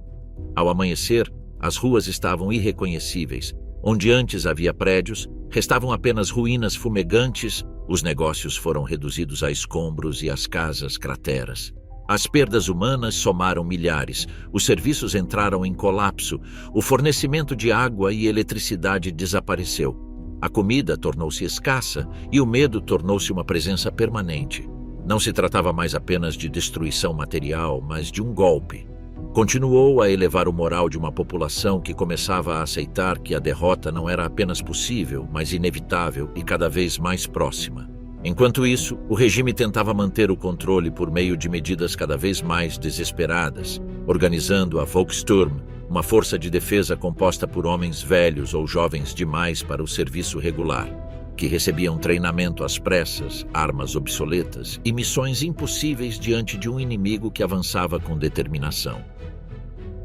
Speaker 1: Ao amanhecer, as ruas estavam irreconhecíveis. Onde antes havia prédios, restavam apenas ruínas fumegantes, os negócios foram reduzidos a escombros e as casas crateras. As perdas humanas somaram milhares, os serviços entraram em colapso, o fornecimento de água e eletricidade desapareceu. A comida tornou-se escassa e o medo tornou-se uma presença permanente. Não se tratava mais apenas de destruição material, mas de um golpe. Continuou a elevar o moral de uma população que começava a aceitar que a derrota não era apenas possível, mas inevitável e cada vez mais próxima. Enquanto isso, o regime tentava manter o controle por meio de medidas cada vez mais desesperadas, organizando a Volkssturm, uma força de defesa composta por homens velhos ou jovens demais para o serviço regular, que recebiam treinamento às pressas, armas obsoletas e missões impossíveis diante de um inimigo que avançava com determinação.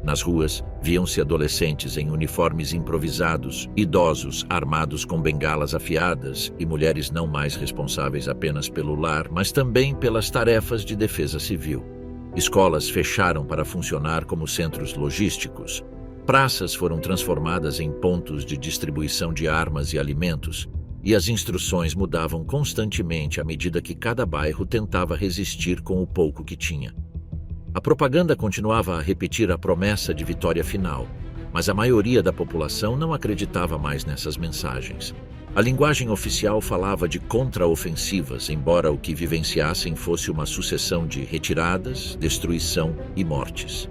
Speaker 1: Nas ruas, viam-se adolescentes em uniformes improvisados, idosos armados com bengalas afiadas e mulheres não mais responsáveis apenas pelo lar, mas também pelas tarefas de defesa civil. Escolas fecharam para funcionar como centros logísticos. Praças foram transformadas em pontos de distribuição de armas e alimentos, e as instruções mudavam constantemente à medida que cada bairro tentava resistir com o pouco que tinha. A propaganda continuava a repetir a promessa de vitória final, mas a maioria da população não acreditava mais nessas mensagens. A linguagem oficial falava de contraofensivas, embora o que vivenciassem fosse uma sucessão de retiradas, destruição e mortes.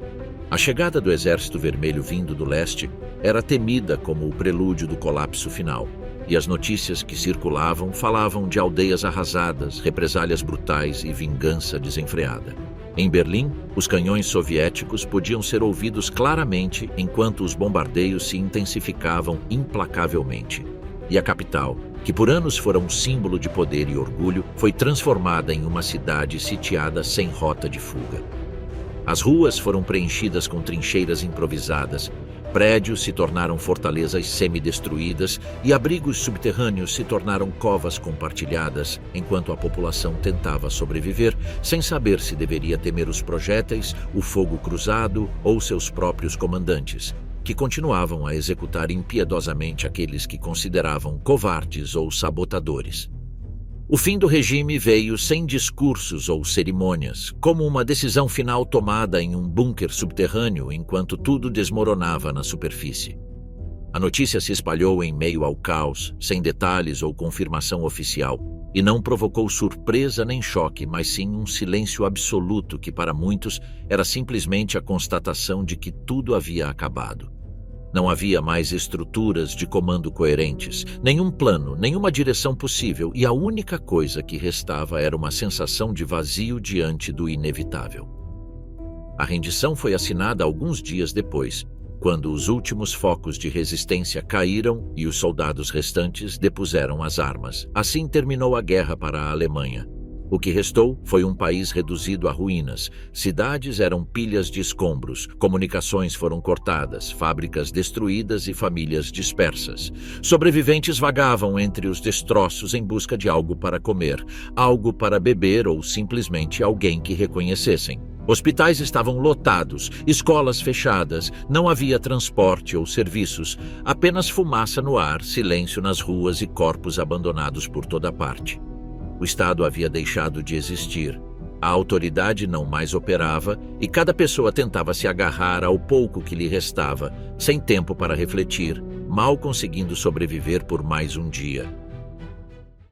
Speaker 1: A chegada do Exército Vermelho vindo do leste era temida como o prelúdio do colapso final, e as notícias que circulavam falavam de aldeias arrasadas, represálias brutais e vingança desenfreada. Em Berlim, os canhões soviéticos podiam ser ouvidos claramente enquanto os bombardeios se intensificavam implacavelmente. E a capital, que por anos fora um símbolo de poder e orgulho, foi transformada em uma cidade sitiada sem rota de fuga. As ruas foram preenchidas com trincheiras improvisadas, prédios se tornaram fortalezas semi-destruídas e abrigos subterrâneos se tornaram covas compartilhadas, enquanto a população tentava sobreviver, sem saber se deveria temer os projéteis, o fogo cruzado ou seus próprios comandantes, que continuavam a executar impiedosamente aqueles que consideravam covardes ou sabotadores. O fim do regime veio sem discursos ou cerimônias, como uma decisão final tomada em um bunker subterrâneo enquanto tudo desmoronava na superfície. A notícia se espalhou em meio ao caos, sem detalhes ou confirmação oficial, e não provocou surpresa nem choque, mas sim um silêncio absoluto que para muitos era simplesmente a constatação de que tudo havia acabado. Não havia mais estruturas de comando coerentes, nenhum plano, nenhuma direção possível, e a única coisa que restava era uma sensação de vazio diante do inevitável. A rendição foi assinada alguns dias depois, quando os últimos focos de resistência caíram e os soldados restantes depuseram as armas. Assim terminou a guerra para a Alemanha. O que restou foi um país reduzido a ruínas. Cidades eram pilhas de escombros, comunicações foram cortadas, fábricas destruídas e famílias dispersas. Sobreviventes vagavam entre os destroços em busca de algo para comer, algo para beber ou simplesmente alguém que reconhecessem. Hospitais estavam lotados, escolas fechadas, não havia transporte ou serviços, apenas fumaça no ar, silêncio nas ruas e corpos abandonados por toda parte. O Estado havia deixado de existir, a autoridade não mais operava e cada pessoa tentava se agarrar ao pouco que lhe restava, sem tempo para refletir, mal conseguindo sobreviver por mais um dia.